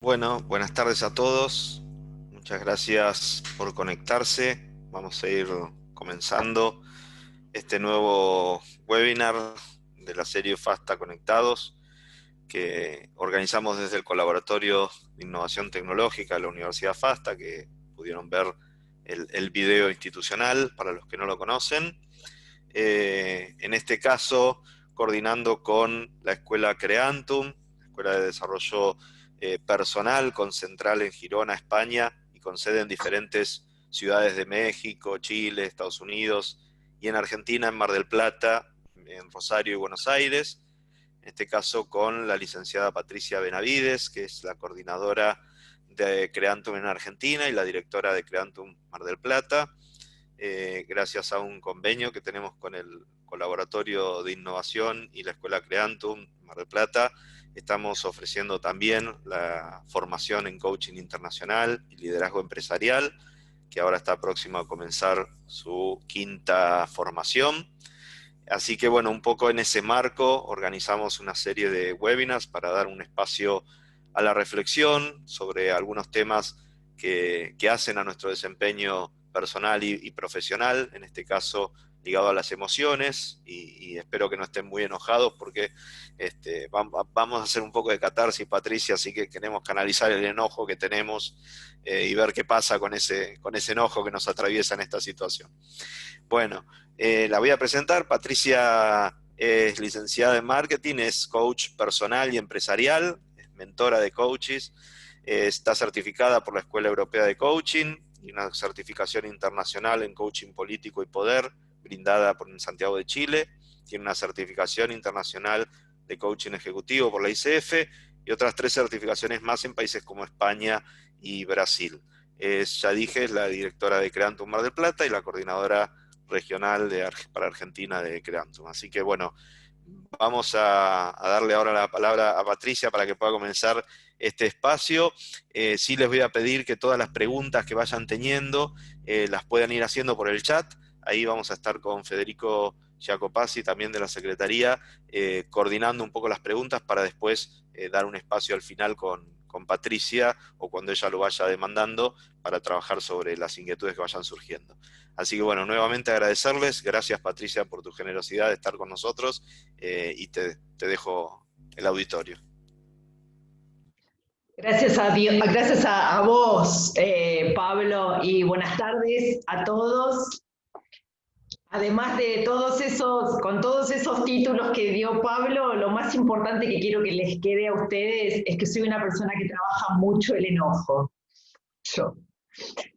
Bueno, buenas tardes a todos. Muchas gracias por conectarse. Vamos a ir comenzando este nuevo webinar de la serie FASTA Conectados que organizamos desde el Colaboratorio de Innovación Tecnológica de la Universidad FASTA, que pudieron ver el video institucional para los que no lo conocen. En este caso, coordinando con la Escuela Creantum, Escuela de Desarrollo Personal, con central en Girona, España, y con sede en diferentes ciudades de México, Chile, Estados Unidos, y en Argentina, en Mar del Plata, en Rosario y Buenos Aires. En este caso con la licenciada Patricia Benavides, que es la coordinadora de Creantum en Argentina y la directora de Creantum Mar del Plata. Gracias a un convenio que tenemos con el Colaboratorio de Innovación y la Escuela Creantum Mar del Plata, estamos ofreciendo también la formación en coaching internacional y liderazgo empresarial, que ahora está próximo a comenzar su quinta formación. Así que bueno, un poco en ese marco organizamos una serie de webinars para dar un espacio a la reflexión sobre algunos temas que hacen a nuestro desempeño personal y profesional, en este caso ligado a las emociones, y espero que no estén muy enojados porque vamos a hacer un poco de catarsis, Patricia, así que queremos canalizar el enojo que tenemos y ver qué pasa con ese enojo que nos atraviesa en esta situación. Bueno, la voy a presentar. Patricia es licenciada en marketing, es coach personal y empresarial, es mentora de coaches, está certificada por la Escuela Europea de Coaching y una certificación internacional en coaching político y poder, brindada por Santiago de Chile. Tiene una certificación internacional de coaching ejecutivo por la ICF y otras 3 certificaciones más en países como España y Brasil. Ya dije, es la directora de Creantum Mar del Plata y la coordinadora regional para Argentina de Creantum. Así que bueno, vamos a darle ahora la palabra a Patricia para que pueda comenzar este espacio. Sí les voy a pedir que todas las preguntas que vayan teniendo las puedan ir haciendo por el chat. Ahí vamos a estar con Federico Giacopazzi, también de la Secretaría, coordinando un poco las preguntas para después dar un espacio al final con Patricia o cuando ella lo vaya demandando para trabajar sobre las inquietudes que vayan surgiendo. Así que bueno, nuevamente agradecerles. Gracias, Patricia, por tu generosidad de estar con nosotros y te dejo el auditorio. Gracias a Dios, gracias a vos, Pablo, y buenas tardes a todos. Además de con todos esos títulos que dio Pablo, lo más importante que quiero que les quede a ustedes es que soy una persona que trabaja mucho el enojo. Yo.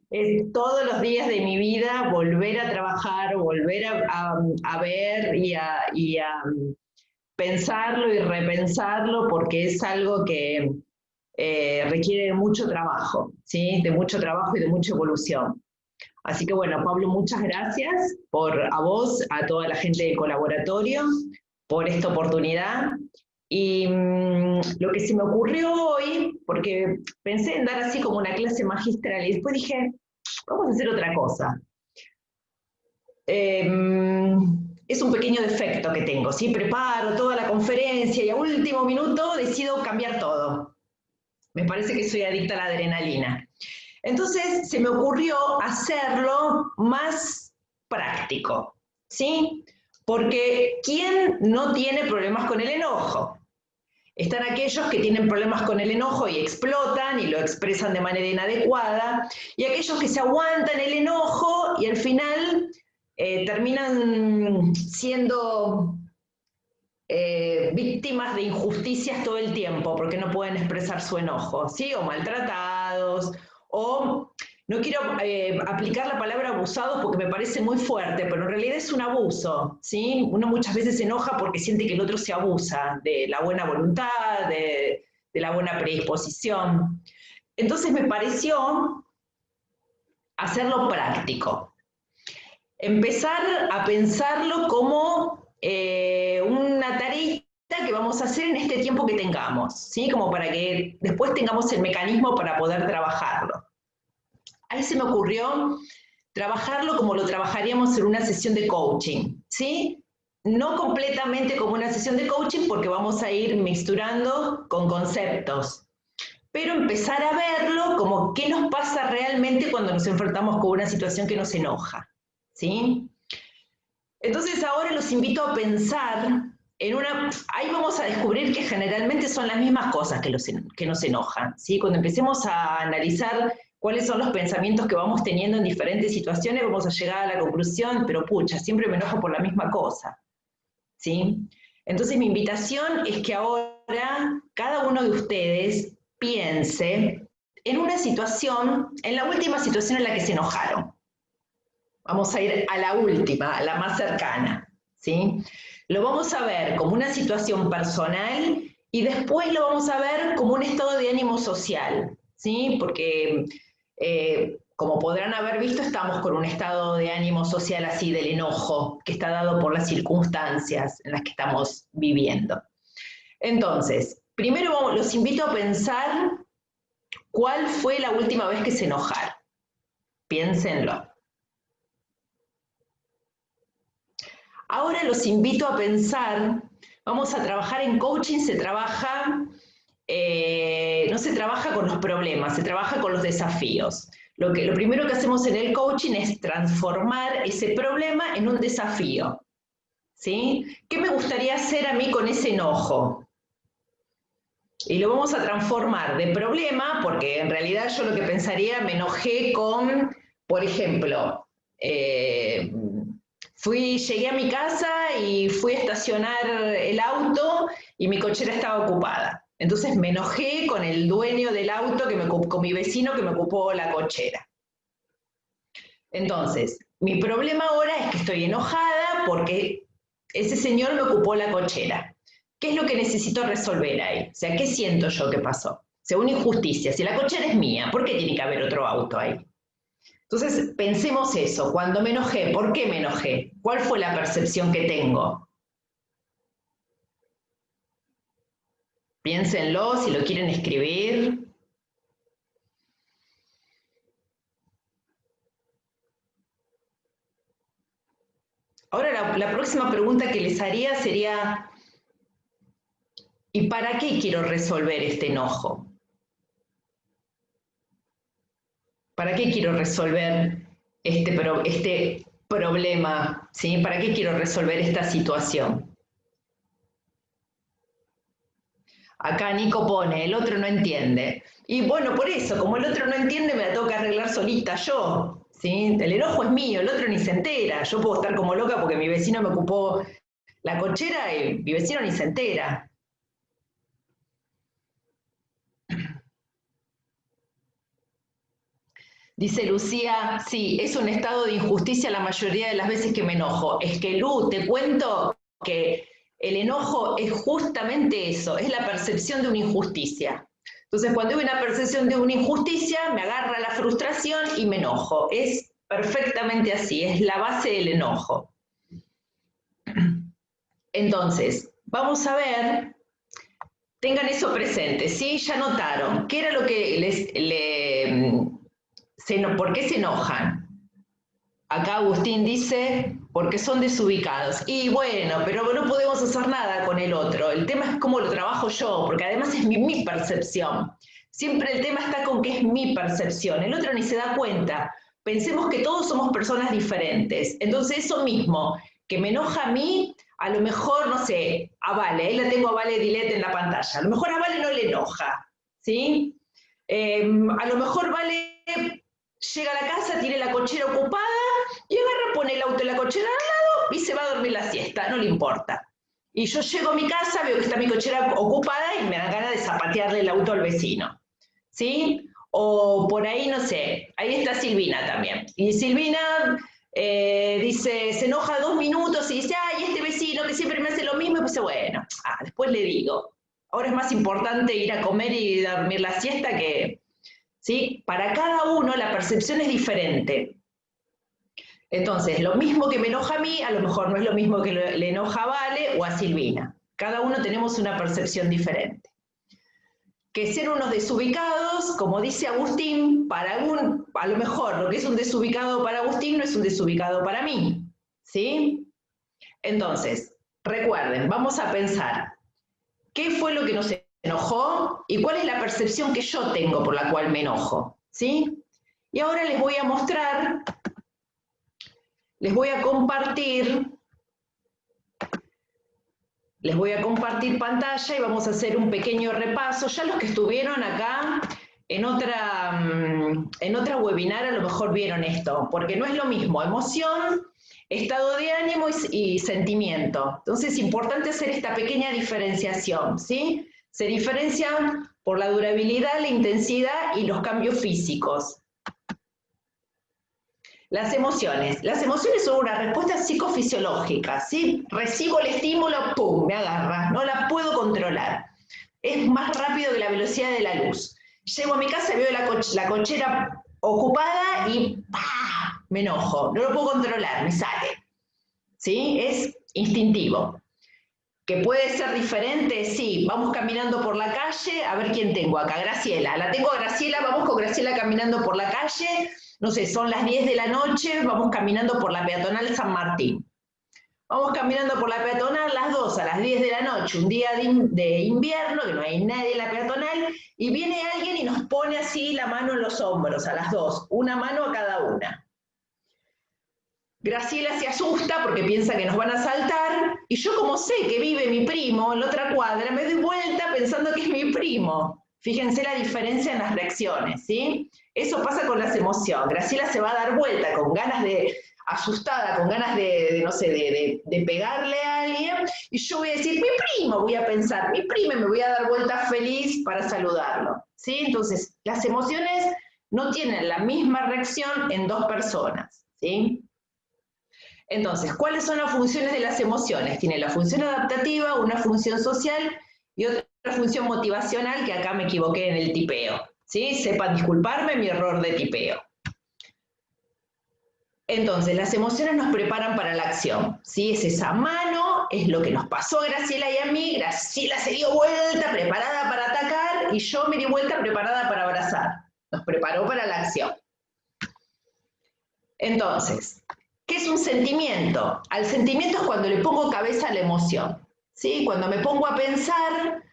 Es todos los días de mi vida volver a trabajar, volver a ver y a pensarlo y repensarlo, porque es algo que requiere de mucho trabajo, ¿sí? De mucho trabajo y de mucha evolución. Así que bueno, Pablo, muchas gracias a vos, a toda la gente del colaboratorio, por esta oportunidad. Y lo que se me ocurrió hoy, porque pensé en dar así como una clase magistral, y después dije, vamos a hacer otra cosa. Es un pequeño defecto que tengo, ¿sí? Preparo toda la conferencia y a último minuto decido cambiar todo. Me parece que soy adicta a la adrenalina. Entonces se me ocurrió hacerlo más práctico, ¿sí? Porque ¿quién no tiene problemas con el enojo? Están aquellos que tienen problemas con el enojo y explotan y lo expresan de manera inadecuada, y aquellos que se aguantan el enojo y al final terminan siendo víctimas de injusticias todo el tiempo porque no pueden expresar su enojo, ¿sí? O maltratados, o no quiero aplicar la palabra abusados porque me parece muy fuerte, pero en realidad es un abuso, ¿sí? Uno muchas veces se enoja porque siente que el otro se abusa de la buena voluntad, de la buena predisposición. Entonces me pareció hacerlo práctico. Empezar a pensarlo como una tarea que vamos a hacer en este tiempo que tengamos, ¿sí? Como para que después tengamos el mecanismo para poder trabajarlo. Ahí se me ocurrió trabajarlo como lo trabajaríamos en una sesión de coaching, ¿sí? No completamente como una sesión de coaching porque vamos a ir mixturando con conceptos, pero empezar a verlo como qué nos pasa realmente cuando nos enfrentamos con una situación que nos enoja, ¿sí? Entonces ahora los invito a pensar en una... Ahí vamos a descubrir que generalmente son las mismas cosas que nos enojan, ¿sí? Cuando empecemos a analizar cuáles son los pensamientos que vamos teniendo en diferentes situaciones, vamos a llegar a la conclusión, pero pucha, siempre me enojo por la misma cosa, ¿sí? Entonces mi invitación es que ahora cada uno de ustedes piense en una situación, en la última situación en la que se enojaron. Vamos a ir a la última, a la más cercana, ¿sí? Lo vamos a ver como una situación personal y después lo vamos a ver como un estado de ánimo social, ¿sí? Porque, como podrán haber visto, estamos con un estado de ánimo social así del enojo, que está dado por las circunstancias en las que estamos viviendo. Entonces, primero los invito a pensar cuál fue la última vez que se enojaron. Piénsenlo. Ahora los invito a pensar, vamos a trabajar en coaching, se trabaja, no se trabaja con los problemas, se trabaja con los desafíos. Lo primero que hacemos en el coaching es transformar ese problema en un desafío, ¿sí? ¿Qué me gustaría hacer a mí con ese enojo? Y lo vamos a transformar de problema, porque en realidad yo lo que pensaría, me enojé con, por ejemplo, llegué a mi casa y fui a estacionar el auto y mi cochera estaba ocupada. Entonces me enojé con el dueño del auto, con mi vecino que me ocupó la cochera. Entonces, mi problema ahora es que estoy enojada porque ese señor me ocupó la cochera. ¿Qué es lo que necesito resolver ahí? O sea, ¿qué siento yo que pasó? O sea, una injusticia. Si la cochera es mía, ¿por qué tiene que haber otro auto ahí? Entonces, pensemos eso. Cuando me enojé, ¿por qué me enojé? ¿Cuál fue la percepción que tengo? Piénsenlo, si lo quieren escribir. Ahora, la próxima pregunta que les haría sería, ¿y para qué quiero resolver este enojo? ¿Para qué quiero resolver este problema? ¿Sí? ¿Para qué quiero resolver esta situación? Acá Nico pone, el otro no entiende. Y bueno, por eso, como el otro no entiende, me la tengo que arreglar solita yo. ¿Sí? El enojo es mío, el otro ni se entera. Yo puedo estar como loca porque mi vecino me ocupó la cochera y mi vecino ni se entera. Dice Lucía, sí, es un estado de injusticia la mayoría de las veces que me enojo. Es que Lu, te cuento que el enojo es justamente eso, es la percepción de una injusticia. Entonces, cuando hay una percepción de una injusticia, me agarra la frustración y me enojo. Es perfectamente así, es la base del enojo. Entonces, vamos a ver, tengan eso presente, ¿sí? Ya notaron, ¿qué era lo que ¿por qué se enojan? Acá Agustín dice, porque son desubicados. Y bueno, pero no podemos hacer nada con el otro. El tema es cómo lo trabajo yo, porque además es mi percepción. Siempre el tema está con que es mi percepción. El otro ni se da cuenta. Pensemos que todos somos personas diferentes. Entonces eso mismo, que me enoja a mí, a lo mejor, no sé, a Vale, ahí la tengo a Vale Dilete en la pantalla. A lo mejor a Vale no le enoja, ¿sí? A lo mejor Vale llega a la casa, tiene la cochera ocupada y agarra, pone el auto en la cochera al lado y se va a dormir la siesta, no le importa. Y yo llego a mi casa, veo que está mi cochera ocupada y me da ganas de zapatearle el auto al vecino, ¿sí? O por ahí, no sé, ahí está Silvina también. Y Silvina dice, se enoja 2 minutos y dice, ay, este vecino que siempre me hace lo mismo, y pues bueno, después le digo. Ahora es más importante ir a comer y dormir la siesta que, ¿sí? Para cada uno la percepción es diferente. Entonces, lo mismo que me enoja a mí, a lo mejor no es lo mismo que le enoja a Vale o a Silvina. Cada uno tenemos una percepción diferente. Que ser unos desubicados, como dice Agustín, a lo mejor lo que es un desubicado para Agustín no es un desubicado para mí, ¿sí? Entonces, recuerden, vamos a pensar, ¿qué fue lo que nos enojó y cuál es la percepción que yo tengo por la cual me enojo, ¿sí? Y ahora les voy a mostrar, les voy a compartir pantalla y vamos a hacer un pequeño repaso. Ya los que estuvieron acá en otra webinar a lo mejor vieron esto, porque no es lo mismo emoción, estado de ánimo y sentimiento. Entonces es importante hacer esta pequeña diferenciación, ¿sí? Se diferencian por la durabilidad, la intensidad y los cambios físicos. Las emociones son una respuesta psicofisiológica, ¿sí? Recibo el estímulo, ¡pum!, me agarra, no la puedo controlar. Es más rápido que la velocidad de la luz. Llego a mi casa, veo la cochera ocupada y ¡pah!, me enojo, no lo puedo controlar, me sale. ¿Sí? Es instintivo. ¿Que puede ser diferente? Sí, vamos caminando por la calle, a ver quién tengo acá, Graciela. La tengo a Graciela, vamos con Graciela caminando por la calle, no sé, son las 10 de la noche, vamos caminando por la peatonal San Martín. Vamos caminando por la peatonal las 2 a las 10 de la noche, un día de invierno, que no hay nadie en la peatonal, y viene alguien y nos pone así la mano en los hombros, a las 2, una mano a cada una. Graciela se asusta porque piensa que nos van a asaltar, y yo, como sé que vive mi primo en la otra cuadra, me doy vuelta pensando que es mi primo. Fíjense la diferencia en las reacciones, ¿sí? Eso pasa con las emociones. Graciela se va a dar vuelta con ganas asustada, con ganas no sé, de pegarle a alguien, y yo voy a decir, mi primo, voy a pensar, mi primo, y me voy a dar vuelta feliz para saludarlo, ¿sí? Entonces, las emociones no tienen la misma reacción en dos personas, ¿sí? Entonces, ¿cuáles son las funciones de las emociones? Tiene la función adaptativa, una función social y otra función motivacional, que acá me equivoqué en el tipeo, ¿sí? Sepan disculparme mi error de tipeo. Entonces, las emociones nos preparan para la acción, ¿sí? Es esa mano, es lo que nos pasó a Graciela y a mí. Graciela se dio vuelta, preparada para atacar, y yo me di vuelta preparada para abrazar. Nos preparó para la acción. Entonces, ¿qué es un sentimiento? Al sentimiento es cuando le pongo cabeza a la emoción, ¿sí? Cuando me pongo a pensar,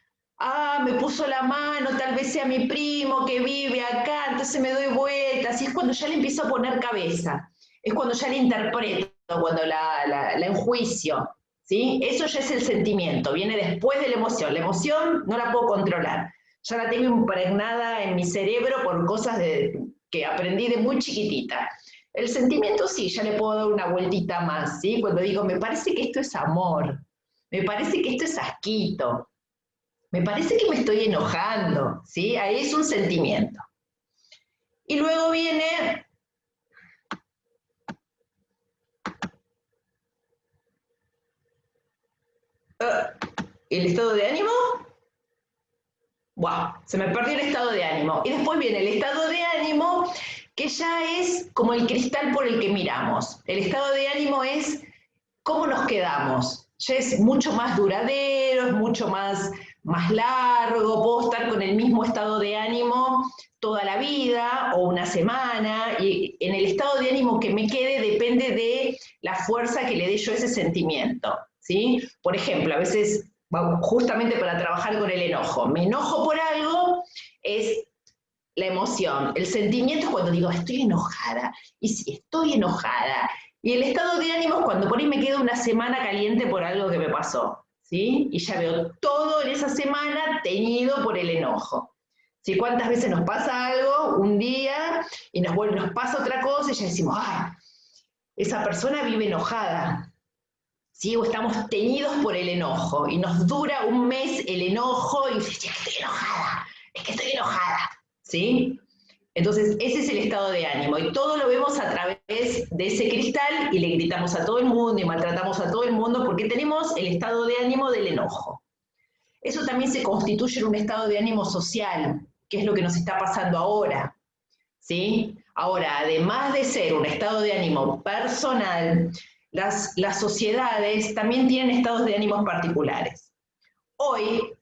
me puso la mano, tal vez sea mi primo que vive acá, entonces me doy vueltas, y es cuando ya le empiezo a poner cabeza, es cuando ya la interpreto, cuando la enjuicio, ¿sí? Eso ya es el sentimiento, viene después de la emoción no la puedo controlar, ya la tengo impregnada en mi cerebro por cosas que aprendí de muy chiquitita. El sentimiento sí, ya le puedo dar una vueltita más, ¿sí? Cuando digo, me parece que esto es amor, me parece que esto es asquito, me parece que me estoy enojando, ¿sí? Ahí es un sentimiento. Y luego viene el estado de ánimo. ¡Wow! Se me perdió el estado de ánimo. Y después viene el estado de ánimo, que ya es como el cristal por el que miramos. El estado de ánimo es cómo nos quedamos. Ya es mucho más duradero, es mucho más largo, puedo estar con el mismo estado de ánimo toda la vida o una semana, y en el estado de ánimo que me quede depende de la fuerza que le dé yo a ese sentimiento, ¿sí? Por ejemplo, a veces, justamente para trabajar con el enojo, me enojo por algo, es la emoción. El sentimiento es cuando digo, estoy enojada, y si estoy enojada. Y el estado de ánimo es cuando por ahí me quedo una semana caliente por algo que me pasó, ¿sí? Y ya veo todo en esa semana teñido por el enojo. ¿Sí? ¿Cuántas veces nos pasa algo un día y nos pasa otra cosa y ya decimos, ¡ay! Esa persona vive enojada, ¿sí? O estamos teñidos por el enojo y nos dura un mes el enojo y dices, es que estoy enojada, ¿sí? Entonces, ese es el estado de ánimo, y todo lo vemos a través de ese cristal y le gritamos a todo el mundo y maltratamos a todo el mundo porque tenemos el estado de ánimo del enojo. Eso también se constituye en un estado de ánimo social, que es lo que nos está pasando ahora, ¿sí? Ahora, además de ser un estado de ánimo personal, las sociedades también tienen estados de ánimos particulares. Hoy,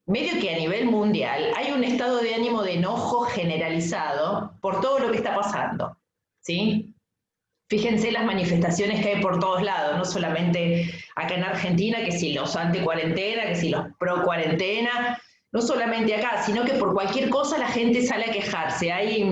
medio que a nivel mundial, hay un estado de ánimo de enojo generalizado por todo lo que está pasando, ¿sí? Fíjense las manifestaciones que hay por todos lados, no solamente acá en Argentina, que si los anti-cuarentena, que si los pro-cuarentena, no solamente acá, sino que por cualquier cosa la gente sale a quejarse. Hay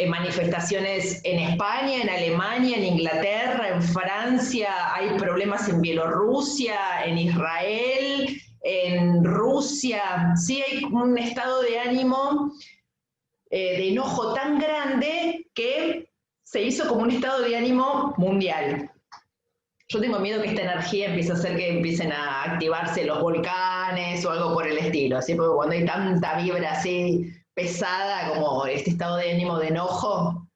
manifestaciones en España, en Alemania, en Inglaterra, en Francia, hay problemas en Bielorrusia, en Israel, en Rusia. Sí, hay un estado de ánimo, de enojo tan grande que se hizo como un estado de ánimo mundial. Yo tengo miedo que esta energía empiece a hacer que empiecen a activarse los volcanes o algo por el estilo, ¿sí? Porque cuando hay tanta vibra así pesada como este estado de ánimo de enojo,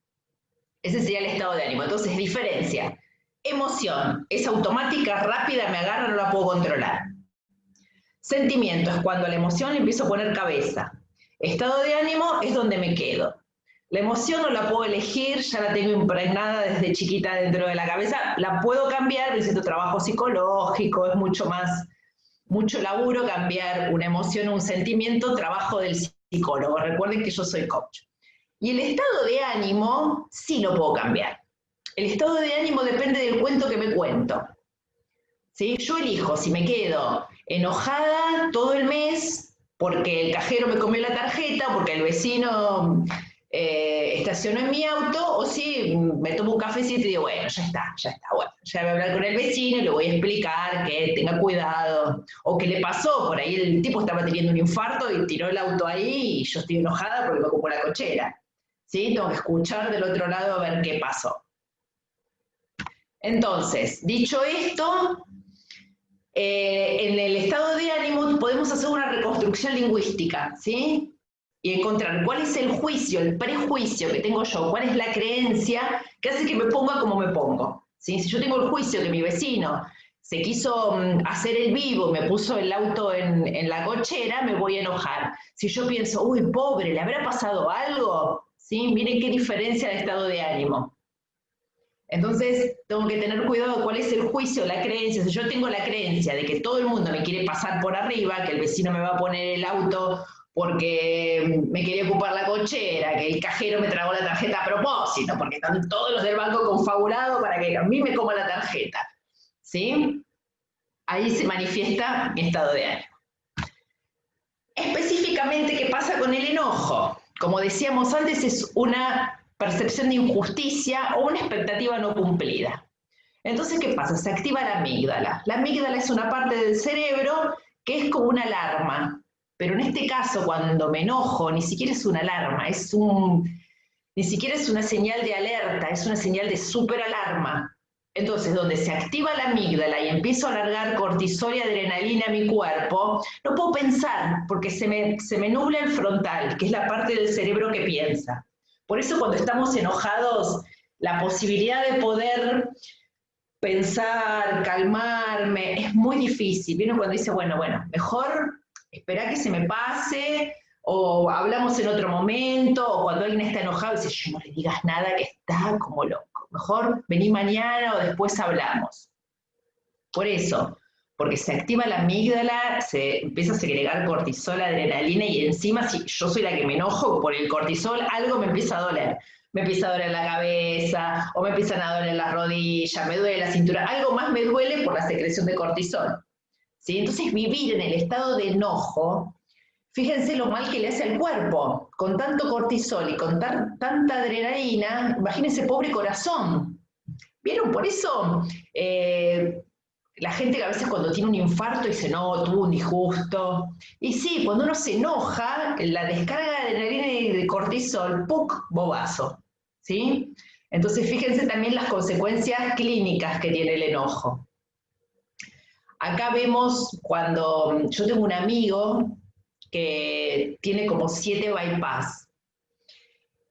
ese sería el estado de ánimo. Entonces, diferencia. Emoción, es automática, rápida, me agarra, no la puedo controlar. Sentimiento es cuando la emoción le empiezo a poner cabeza. Estado de ánimo es donde me quedo. La emoción no la puedo elegir, ya la tengo impregnada desde chiquita dentro de la cabeza, la puedo cambiar, necesito trabajo psicológico, es mucho laburo cambiar una emoción o un sentimiento, trabajo del psicólogo. Recuerden que yo soy coach. Y el estado de ánimo sí lo puedo cambiar. El estado de ánimo depende del cuento que me cuento. ¿Sí? Yo elijo si me quedo enojada todo el mes porque el cajero me comió la tarjeta, porque el vecino estacionó en mi auto, o si me tomo un cafecito y digo, bueno, ya está, bueno, ya voy a hablar con el vecino y le voy a explicar que tenga cuidado, o qué le pasó, por ahí el tipo estaba teniendo un infarto y tiró el auto ahí y yo estoy enojada porque me ocupó la cochera, ¿sí? Tengo que escuchar del otro lado a ver qué pasó. Entonces, dicho esto, en el estado de ánimo podemos hacer una reconstrucción lingüística, ¿sí? Y encontrar cuál es el juicio, el prejuicio que tengo yo, cuál es la creencia que hace que me ponga como me pongo, ¿sí? Si yo tengo el juicio que mi vecino se quiso hacer el vivo, me puso el auto en la cochera, me voy a enojar. Si yo pienso, uy, pobre, ¿le habrá pasado algo? ¿Sí? Miren qué diferencia de estado de ánimo. Entonces, tengo que tener cuidado cuál es el juicio, la creencia. Si yo tengo la creencia de que todo el mundo me quiere pasar por arriba, que el vecino me va a poner el auto porque me quería ocupar la cochera, que el cajero me tragó la tarjeta a propósito, porque están todos los del banco confabulados para que a mí me coma la tarjeta, ¿sí? Ahí se manifiesta mi estado de ánimo. Específicamente, ¿qué pasa con el enojo? Como decíamos antes, es una percepción de injusticia o una expectativa no cumplida. Entonces, ¿qué pasa? Se activa la amígdala. La amígdala es una parte del cerebro que es como una alarma. Pero en este caso, cuando me enojo, ni siquiera es una alarma, ni siquiera es una señal de alerta, es una señal de superalarma. Entonces, donde se activa la amígdala y empiezo a largar cortisol y adrenalina a mi cuerpo, no puedo pensar porque se me nubla el frontal, que es la parte del cerebro que piensa. Por eso cuando estamos enojados, la posibilidad de poder pensar, calmarme, es muy difícil. Viene cuando dice, bueno, mejor esperar que se me pase, o hablamos en otro momento, o cuando alguien está enojado, dice, yo no le digas nada que está como loco. Mejor vení mañana o después hablamos. Por eso, porque se activa la amígdala, se empieza a segregar cortisol, adrenalina, y encima si yo soy la que me enojo por el cortisol, algo me empieza a doler. Me empieza a doler la cabeza, o me empiezan a doler las rodillas, me duele la cintura, algo más me duele por la secreción de cortisol. ¿Sí? Entonces vivir en el estado de enojo, fíjense lo mal que le hace al cuerpo, con tanto cortisol y con tanta adrenalina, imagínense pobre corazón. ¿Vieron? Por eso la gente que a veces cuando tiene un infarto dice, no, tuvo un disgusto. Y sí, cuando uno se enoja, la descarga de adrenalina y de cortisol, ¡puc!, bobazo. ¿Sí? Entonces fíjense también las consecuencias clínicas que tiene el enojo. Acá vemos cuando yo tengo un amigo que tiene como 7 bypass.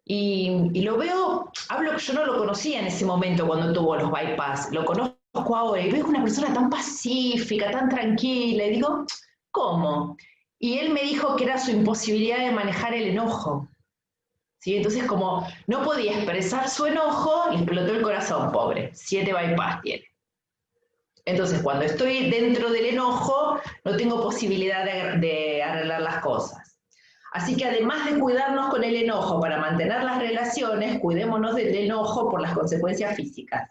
Y lo veo, yo no lo conocía en ese momento cuando tuvo los bypass, lo conozco ahora y veo que una persona tan pacífica, tan tranquila, y digo, ¿cómo? Y él me dijo que era su imposibilidad de manejar el enojo. ¿Sí? Entonces, como no podía expresar su enojo, le explotó el corazón, pobre, 7 bypass tiene. Entonces, cuando estoy dentro del enojo, no tengo posibilidad de arreglar las cosas. Así que además de cuidarnos con el enojo para mantener las relaciones, cuidémonos del enojo por las consecuencias físicas,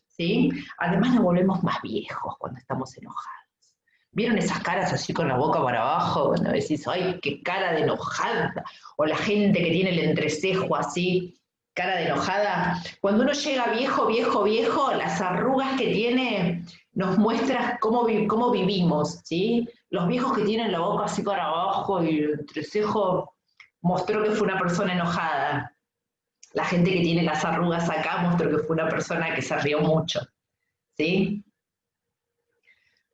¿sí? Además nos volvemos más viejos cuando estamos enojados. ¿Vieron esas caras así con la boca para abajo? Cuando decís, ¡ay, qué cara de enojada! O la gente que tiene el entrecejo así, cara de enojada. Cuando uno llega viejo, viejo, viejo, las arrugas que tiene nos muestran cómo vivimos, ¿sí? Los viejos que tienen la boca así para abajo y el entrecejo mostró que fue una persona enojada. La gente que tiene las arrugas acá mostró que fue una persona que se rió mucho, ¿sí?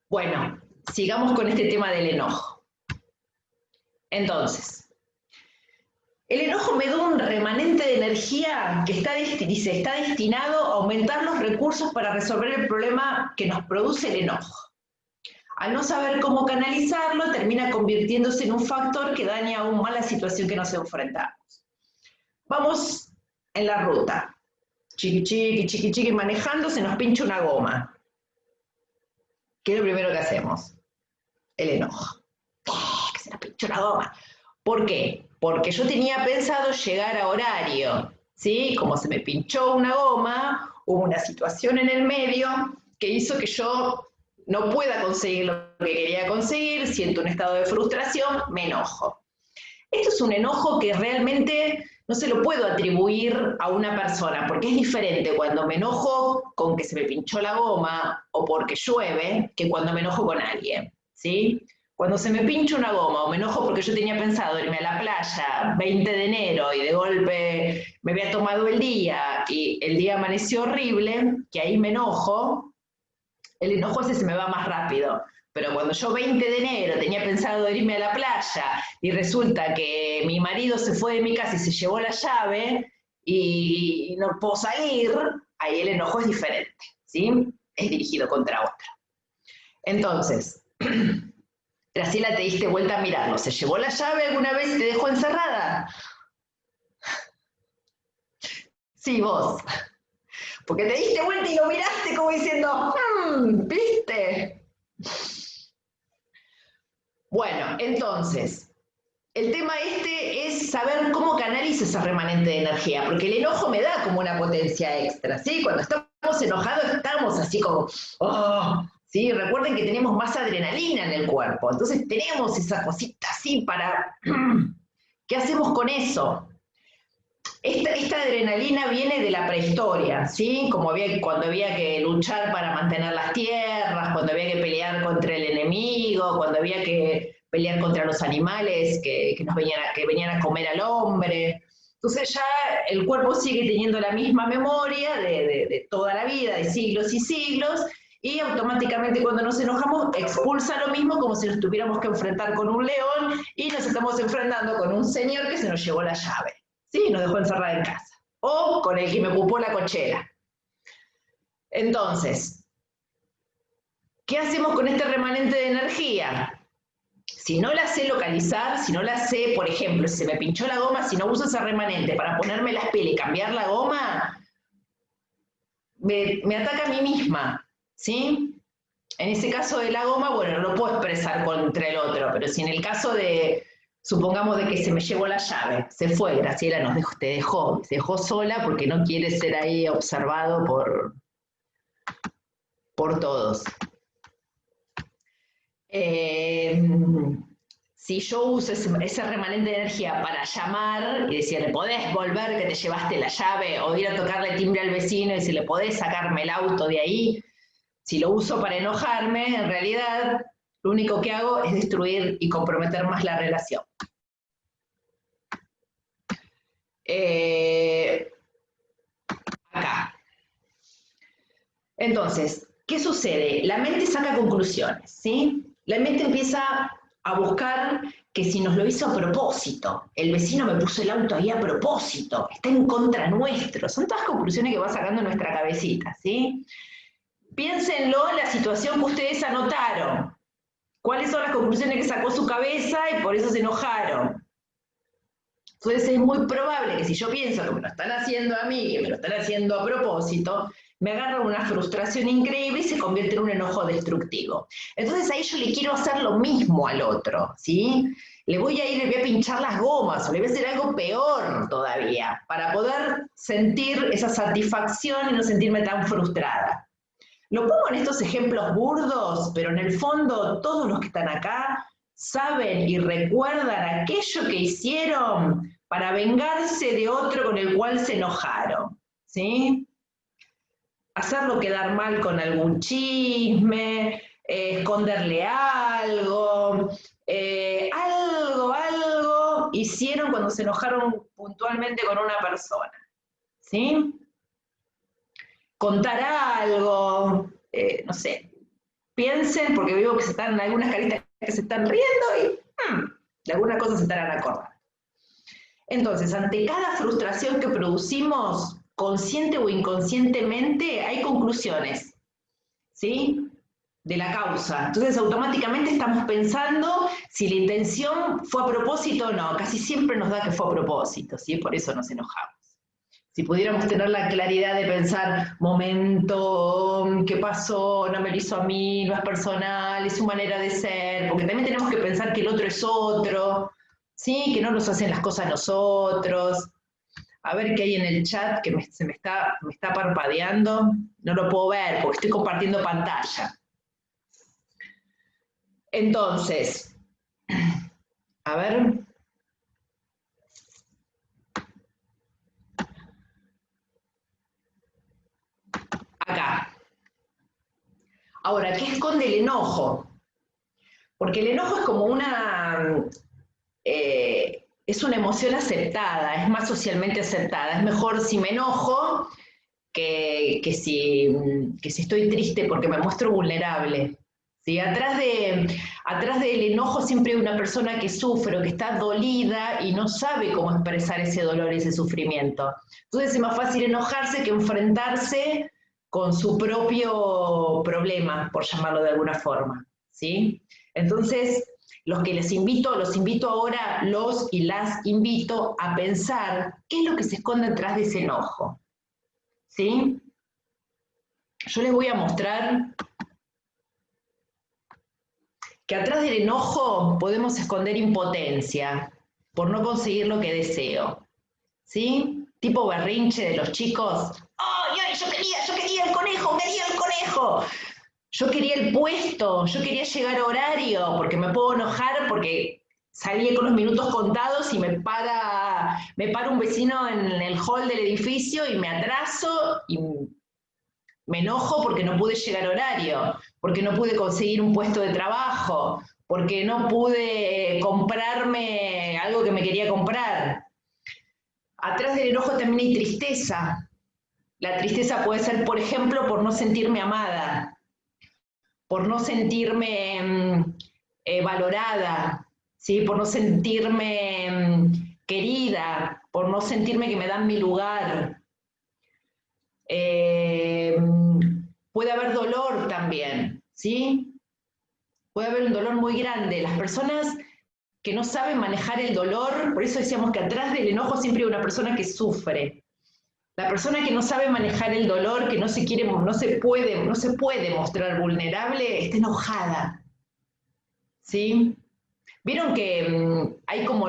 Bueno, sigamos con este tema del enojo. Entonces, el enojo me da un remanente de energía que está destinado a aumentar los recursos para resolver el problema que nos produce el enojo. Al no saber cómo canalizarlo, termina convirtiéndose en un factor que daña aún más la situación que nos enfrentamos. Vamos en la ruta. Chiqui, chiqui, chiqui, chiqui, manejando, se nos pincha una goma. ¿Qué es lo primero que hacemos? El enojo. Que se nos pincha una goma. ¿Por qué? Porque yo tenía pensado llegar a horario, ¿sí? Como se me pinchó una goma, hubo una situación en el medio que hizo que yo no pueda conseguir lo que quería conseguir, siento un estado de frustración, me enojo. Esto es un enojo que realmente no se lo puedo atribuir a una persona, porque es diferente cuando me enojo con que se me pinchó la goma o porque llueve, que cuando me enojo con alguien, ¿sí? Cuando se me pincha una goma o me enojo porque yo tenía pensado irme a la playa 20 de enero y de golpe me había tomado el día y el día amaneció horrible, que ahí me enojo, el enojo ese se me va más rápido. Pero cuando yo 20 de enero tenía pensado irme a la playa y resulta que mi marido se fue de mi casa y se llevó la llave y no puedo salir, ahí el enojo es diferente, ¿sí? Es dirigido contra otro. Entonces, Graciela, te diste vuelta a mirarlo. ¿Se llevó la llave alguna vez y te dejó encerrada? Sí, vos. Porque te diste vuelta y lo miraste como diciendo, ¿viste? Bueno, entonces, el tema este es saber cómo canalizo esa remanente de energía, porque el enojo me da como una potencia extra, ¿sí? Cuando estamos enojados estamos así como, oh, ¿sí? Recuerden que tenemos más adrenalina en el cuerpo, entonces tenemos esa cosita así para, ¿qué hacemos con eso? Esta adrenalina viene de la prehistoria, ¿sí? Como cuando había que luchar para mantener las tierras, cuando había que pelear contra el enemigo, cuando había que pelear contra los animales que venían a comer al hombre. Entonces ya el cuerpo sigue teniendo la misma memoria de toda la vida, de siglos y siglos, y automáticamente cuando nos enojamos expulsa lo mismo como si nos tuviéramos que enfrentar con un león y nos estamos enfrentando con un señor que se nos llevó la llave. Sí, nos dejó encerrada en casa. O con el que me ocupó la cochera. Entonces, ¿qué hacemos con este remanente de energía? Si no la sé localizar, si no la sé, por ejemplo, si se me pinchó la goma, si no uso ese remanente para ponerme las pilas y cambiar la goma, me ataca a mí misma, ¿sí? En ese caso de la goma, bueno, no lo puedo expresar contra el otro, pero si en el caso de, supongamos de que se me llevó la llave, se fue, Graciela te dejó sola porque no quiere ser ahí observado por todos. Si yo uso ese remanente de energía para llamar y decirle, ¿podés volver que te llevaste la llave? O ir a tocarle timbre al vecino y decirle, ¿podés sacarme el auto de ahí? Si lo uso para enojarme, en realidad lo único que hago es destruir y comprometer más la relación. Acá. Entonces, ¿qué sucede? La mente saca conclusiones, ¿sí? La mente empieza a buscar que si nos lo hizo a propósito, el vecino me puso el auto ahí a propósito, está en contra nuestro. Son todas conclusiones que va sacando en nuestra cabecita, ¿sí? Piénsenlo en la situación que ustedes anotaron. ¿Cuáles son las conclusiones que sacó su cabeza y por eso se enojaron? Entonces es muy probable que si yo pienso que me lo están haciendo a mí, que me lo están haciendo a propósito, me agarra una frustración increíble y se convierte en un enojo destructivo. Entonces ahí yo le quiero hacer lo mismo al otro, ¿sí? Le voy a pinchar las gomas, o le voy a hacer algo peor todavía, para poder sentir esa satisfacción y no sentirme tan frustrada. Lo pongo en estos ejemplos burdos, pero en el fondo todos los que están acá saben y recuerdan aquello que hicieron para vengarse de otro con el cual se enojaron, ¿sí? Hacerlo quedar mal con algún chisme, esconderle algo, algo hicieron cuando se enojaron puntualmente con una persona, ¿sí? Contar algo, no sé, piensen, porque veo que se están algunas caritas que se están riendo y de alguna cosa se estarán acordando. Entonces, ante cada frustración que producimos, consciente o inconscientemente, hay conclusiones, ¿sí? De la causa. Entonces, automáticamente estamos pensando si la intención fue a propósito o no. Casi siempre nos da que fue a propósito, ¿sí? Por eso nos enojamos. Si pudiéramos tener la claridad de pensar, momento, ¿qué pasó? No me lo hizo a mí, no es personal, es su manera de ser, porque también tenemos que pensar que el otro es otro, ¿sí? Que no nos hacen las cosas nosotros. A ver qué hay en el chat que me está parpadeando. No lo puedo ver porque estoy compartiendo pantalla. Entonces, a ver. Acá. Ahora, ¿qué esconde el enojo? Porque el enojo es como es una emoción aceptada, es más socialmente aceptada. Es mejor si me enojo que si estoy triste porque me muestro vulnerable. ¿Sí? Atrás del enojo siempre hay una persona que sufre o que está dolida y no sabe cómo expresar ese dolor y ese sufrimiento. Entonces es más fácil enojarse que enfrentarse con su propio problema, por llamarlo de alguna forma. ¿Sí? Entonces, los invito ahora, los y las invito a pensar qué es lo que se esconde detrás de ese enojo. ¿Sí? Yo les voy a mostrar que atrás del enojo podemos esconder impotencia por no conseguir lo que deseo. ¿Sí? Tipo berrinche de los chicos. ¡Ay, ay, yo quería el conejo, quería el conejo! Yo quería el puesto, yo quería llegar a horario, porque me puedo enojar porque salí con los minutos contados y me para un vecino en el hall del edificio y me atraso y me enojo porque no pude llegar a horario, porque no pude conseguir un puesto de trabajo, porque no pude comprarme algo que me quería comprar. Atrás del enojo también hay tristeza. La tristeza puede ser, por ejemplo, por no sentirme amada, por no sentirme valorada, ¿sí? Por no sentirme querida, por no sentirme que me dan mi lugar. Puede haber dolor también, ¿sí? Puede haber un dolor muy grande. Las personas que no saben manejar el dolor, por eso decíamos que atrás del enojo siempre hay una persona que sufre. La persona que no sabe manejar el dolor, que no se puede mostrar vulnerable, está enojada. ¿Sí? Vieron que hay como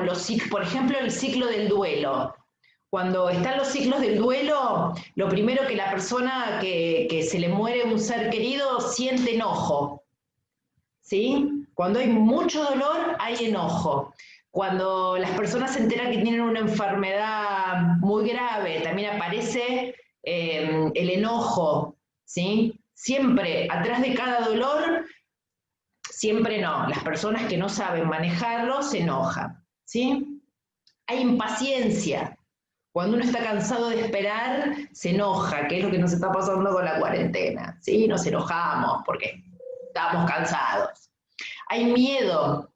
por ejemplo, el ciclo del duelo. Cuando están los ciclos del duelo, lo primero que la persona que se le muere un ser querido siente enojo. ¿Sí? Cuando hay mucho dolor, hay enojo. Cuando las personas se enteran que tienen una enfermedad muy grave, también aparece el enojo, ¿sí? Siempre, atrás de cada dolor, siempre no. Las personas que no saben manejarlo se enojan, ¿sí? Hay impaciencia. Cuando uno está cansado de esperar, se enoja, que es lo que nos está pasando con la cuarentena, ¿sí? Nos enojamos porque estamos cansados. Hay miedo.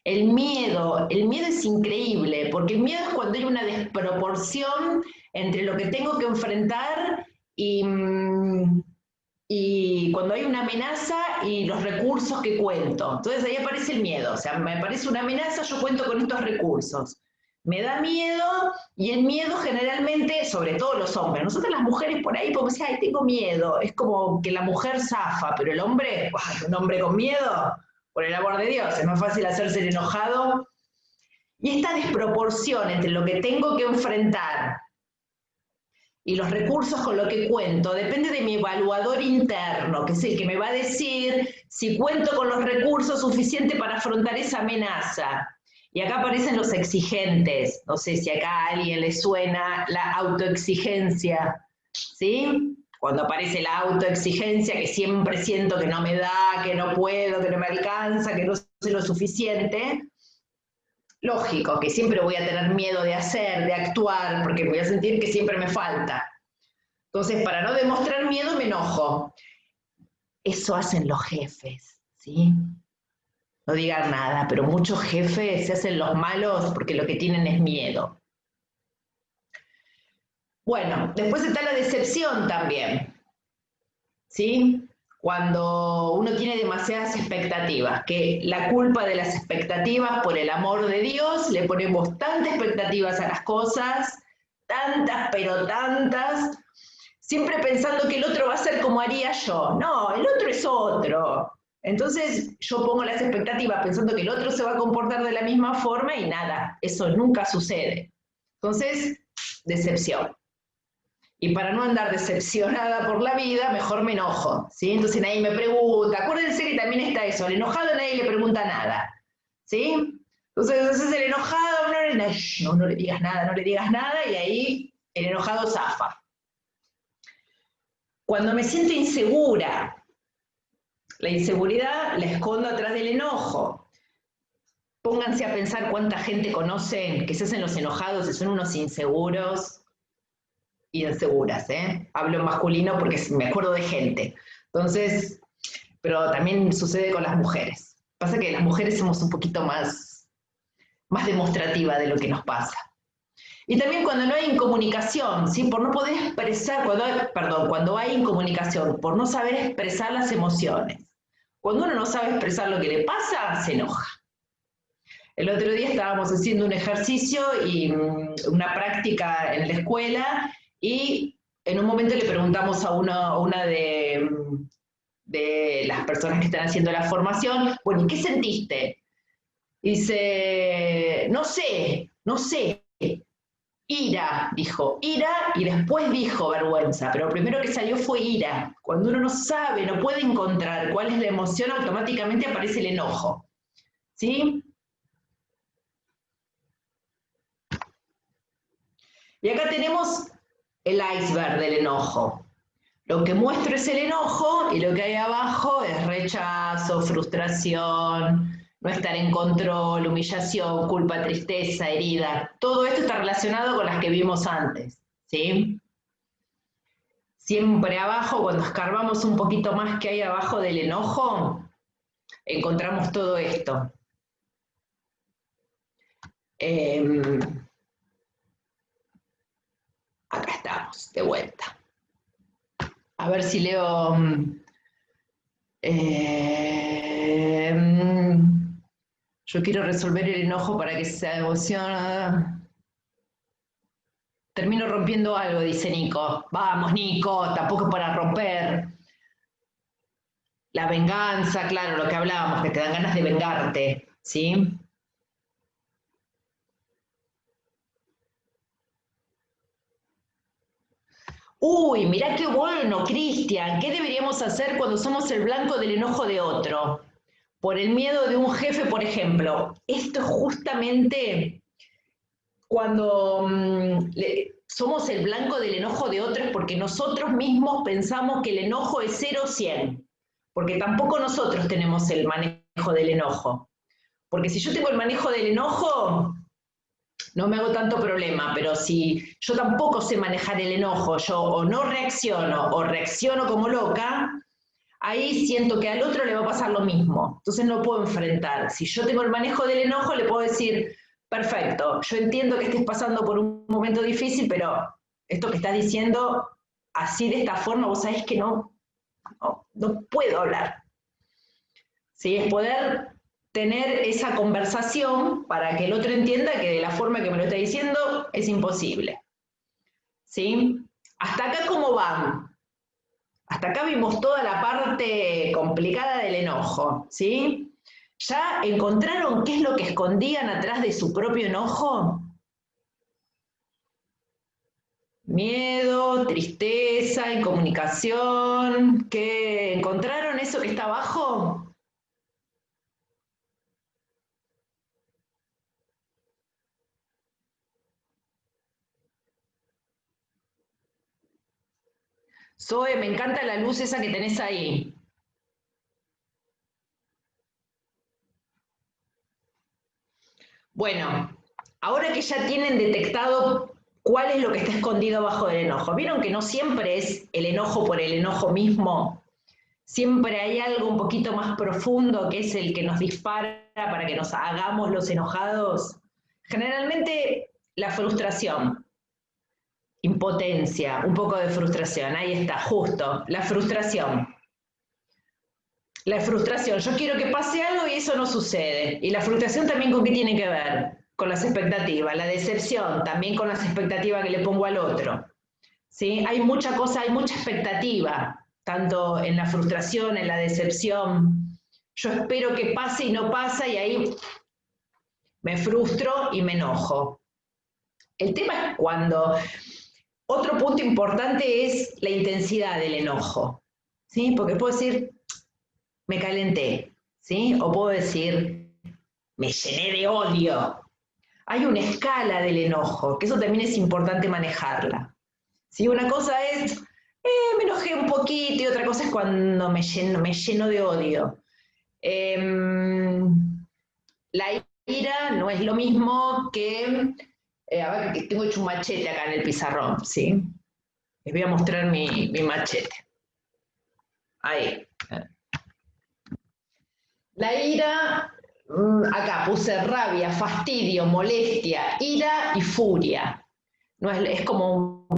El miedo es increíble, porque el miedo es cuando hay una desproporción entre lo que tengo que enfrentar y cuando hay una amenaza y los recursos que cuento. Entonces ahí aparece el miedo, o sea, me aparece una amenaza, yo cuento con estos recursos. Me da miedo, y el miedo generalmente, sobre todo los hombres, nosotros las mujeres por ahí podemos decir, ay, tengo miedo, es como que la mujer zafa, pero el hombre, ¡ay, un hombre con miedo! Por el amor de Dios, es más fácil hacerse el enojado. Y esta desproporción entre lo que tengo que enfrentar y los recursos con los que cuento depende de mi evaluador interno, que es el que me va a decir si cuento con los recursos suficientes para afrontar esa amenaza. Y acá aparecen los exigentes. No sé si acá a alguien le suena la autoexigencia, ¿sí? Cuando aparece la autoexigencia, que siempre siento que no me da, que no puedo, que no me alcanza, que no sé lo suficiente. Lógico, que siempre voy a tener miedo de hacer, de actuar, porque voy a sentir que siempre me falta. Entonces, para no demostrar miedo, me enojo. Eso hacen los jefes, ¿sí? No digan nada, pero muchos jefes se hacen los malos porque lo que tienen es miedo. Bueno, después está la decepción también, ¿sí? Cuando uno tiene demasiadas expectativas, que la culpa de las expectativas, por el amor de Dios, le ponemos tantas expectativas a las cosas, tantas, pero tantas, siempre pensando que el otro va a ser como haría yo. No, el otro es otro. Entonces yo pongo las expectativas pensando que el otro se va a comportar de la misma forma y nada, eso nunca sucede. Entonces, decepción. Y para no andar decepcionada por la vida, mejor me enojo, ¿sí? Entonces nadie me pregunta. Acuérdense que también está eso, al enojado nadie le pregunta nada, ¿sí? Entonces el enojado, no le digas nada, no le digas nada, y ahí el enojado zafa. Cuando me siento insegura, la inseguridad la escondo atrás del enojo. Pónganse a pensar cuánta gente conocen que se hacen los enojados y son unos inseguros y inseguras, ¿eh? Hablo en masculino porque me acuerdo de gente. Entonces, pero también sucede con las mujeres. Pasa que las mujeres somos un poquito más demostrativas de lo que nos pasa. Y también cuando no hay incomunicación, ¿sí? Por no poder expresar, cuando hay incomunicación, por no saber expresar las emociones. Cuando uno no sabe expresar lo que le pasa, se enoja. El otro día estábamos haciendo un ejercicio y una práctica en la escuela y en un momento le preguntamos a una de las personas que están haciendo la formación, bueno, ¿y qué sentiste? Dice, no sé, ira, dijo, ira y después dijo vergüenza, pero lo primero que salió fue ira. Cuando uno no sabe, no puede encontrar cuál es la emoción, automáticamente aparece el enojo, ¿sí? Y acá tenemos el iceberg del enojo. Lo que muestro es el enojo y lo que hay abajo es rechazo, frustración, no estar en control, humillación, culpa, tristeza, herida. Todo esto está relacionado con las que vimos antes, ¿sí? Siempre abajo, cuando escarbamos un poquito más que hay abajo del enojo, encontramos todo esto. Acá estamos, de vuelta. A ver si leo... yo quiero resolver el enojo para que sea emoción. Termino rompiendo algo, dice Nico. Vamos, Nico, tampoco es para romper. La venganza, claro, lo que hablábamos, que te dan ganas de vengarte, ¿sí? Uy, mirá qué bueno, Cristian. ¿Qué deberíamos hacer cuando somos el blanco del enojo de otro? Por el miedo de un jefe, por ejemplo. Esto es justamente cuando somos el blanco del enojo de otros porque nosotros mismos pensamos que el enojo es 0 o 100. Porque tampoco nosotros tenemos el manejo del enojo. Porque si yo tengo el manejo del enojo, no me hago tanto problema, pero si yo tampoco sé manejar el enojo, yo o no reacciono o reacciono como loca, ahí siento que al otro le va a pasar lo mismo. Entonces no puedo enfrentar. Si yo tengo el manejo del enojo, le puedo decir, perfecto, yo entiendo que estés pasando por un momento difícil, pero esto que estás diciendo así de esta forma, vos sabés que no puedo hablar. ¿Sí? Es poder tener esa conversación para que el otro entienda que de la forma que me lo está diciendo es imposible. ¿Sí? Hasta acá, ¿cómo van? Hasta acá vimos toda la parte complicada del enojo, ¿sí? ¿Ya encontraron qué es lo que escondían atrás de su propio enojo? Miedo, tristeza, incomunicación. ¿Qué encontraron eso que está abajo? Zoe, me encanta la luz esa que tenés ahí. Bueno, ahora que ya tienen detectado cuál es lo que está escondido abajo del enojo, ¿vieron que no siempre es el enojo por el enojo mismo? Siempre hay algo un poquito más profundo que es el que nos dispara para que nos hagamos los enojados. Generalmente la frustración, impotencia, un poco de frustración, ahí está, justo, la frustración. La frustración, yo quiero que pase algo y eso no sucede. Y la frustración también con qué tiene que ver, con las expectativas. La decepción también con las expectativas que le pongo al otro. ¿Sí? Hay mucha cosa, hay mucha expectativa, tanto en la frustración, en la decepción. Yo espero que pase y no pasa y ahí me frustro y me enojo. El tema es cuando... Otro punto importante es la intensidad del enojo. ¿Sí? Porque puedo decir, me calenté, ¿sí? O puedo decir, me llené de odio. Hay una escala del enojo, que eso también es importante manejarla. ¿Sí? Una cosa es, me enojé un poquito, y otra cosa es cuando me lleno de odio. La ira no es lo mismo que, a ver, que tengo hecho un machete acá en el pizarrón, ¿sí? Les voy a mostrar mi machete. Ahí. La ira, acá puse rabia, fastidio, molestia, ira y furia. No es como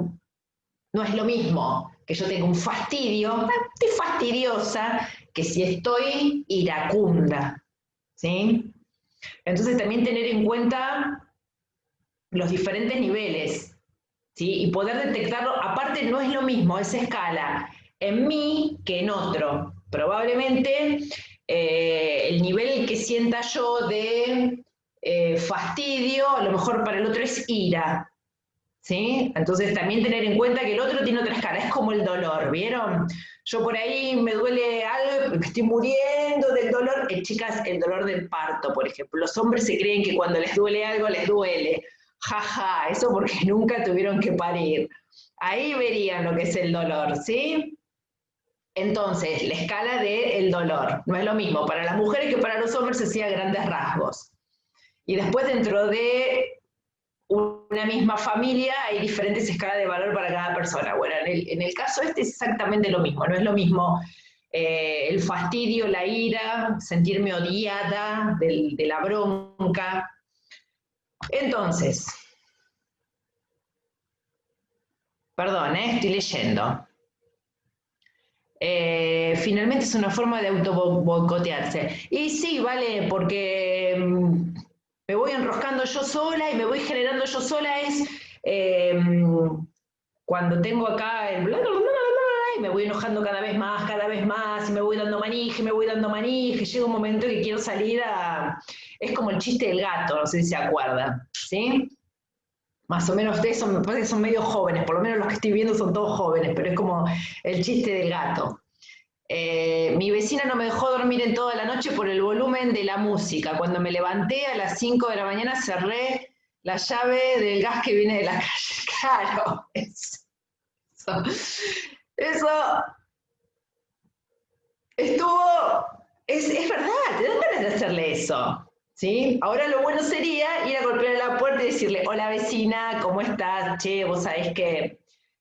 no es lo mismo que yo tenga un fastidio, estoy fastidiosa, que si estoy iracunda. ¿Sí? Entonces también tener en cuenta los diferentes niveles, ¿sí? Y poder detectarlo, aparte no es lo mismo esa escala en mí que en otro. Probablemente el nivel que sienta yo de fastidio, a lo mejor para el otro es ira, ¿sí? Entonces también tener en cuenta que el otro tiene otra escala, es como el dolor, ¿vieron? Yo por ahí me duele algo, me estoy muriendo del dolor. Chicas, el dolor del parto, por ejemplo. Los hombres se creen que cuando les duele algo, les duele. Jaja, eso porque nunca tuvieron que parir. Ahí verían lo que es el dolor, ¿sí? Entonces, la escala del dolor no es lo mismo para las mujeres que para los hombres, se hacía grandes rasgos. Y después dentro de una misma familia hay diferentes escalas de valor para cada persona. Bueno, en el caso este es exactamente lo mismo, no es lo mismo el fastidio, la ira, sentirme odiada de la bronca. Entonces, perdón, estoy leyendo. Finalmente es una forma de auto boicotearse. Y sí, vale, porque me voy enroscando yo sola y me voy generando yo sola es cuando tengo acá el bla, bla, bla, bla, y me voy enojando cada vez más, y me voy dando manije, llega un momento que quiero salir a... Es como el chiste del gato, no sé si se acuerdan, ¿sí? Más o menos de eso, me parece que son medio jóvenes, por lo menos los que estoy viendo son todos jóvenes, pero es como el chiste del gato. Mi vecina no me dejó dormir en toda la noche por el volumen de la música. Cuando me levanté a las 5 de la mañana cerré la llave del gas que viene de la calle. Claro, eso estuvo, es verdad, te dan ganas de hacerle eso. ¿Sí? Ahora lo bueno sería ir a golpear la puerta y decirle, hola vecina, ¿cómo estás? Che, vos sabés que,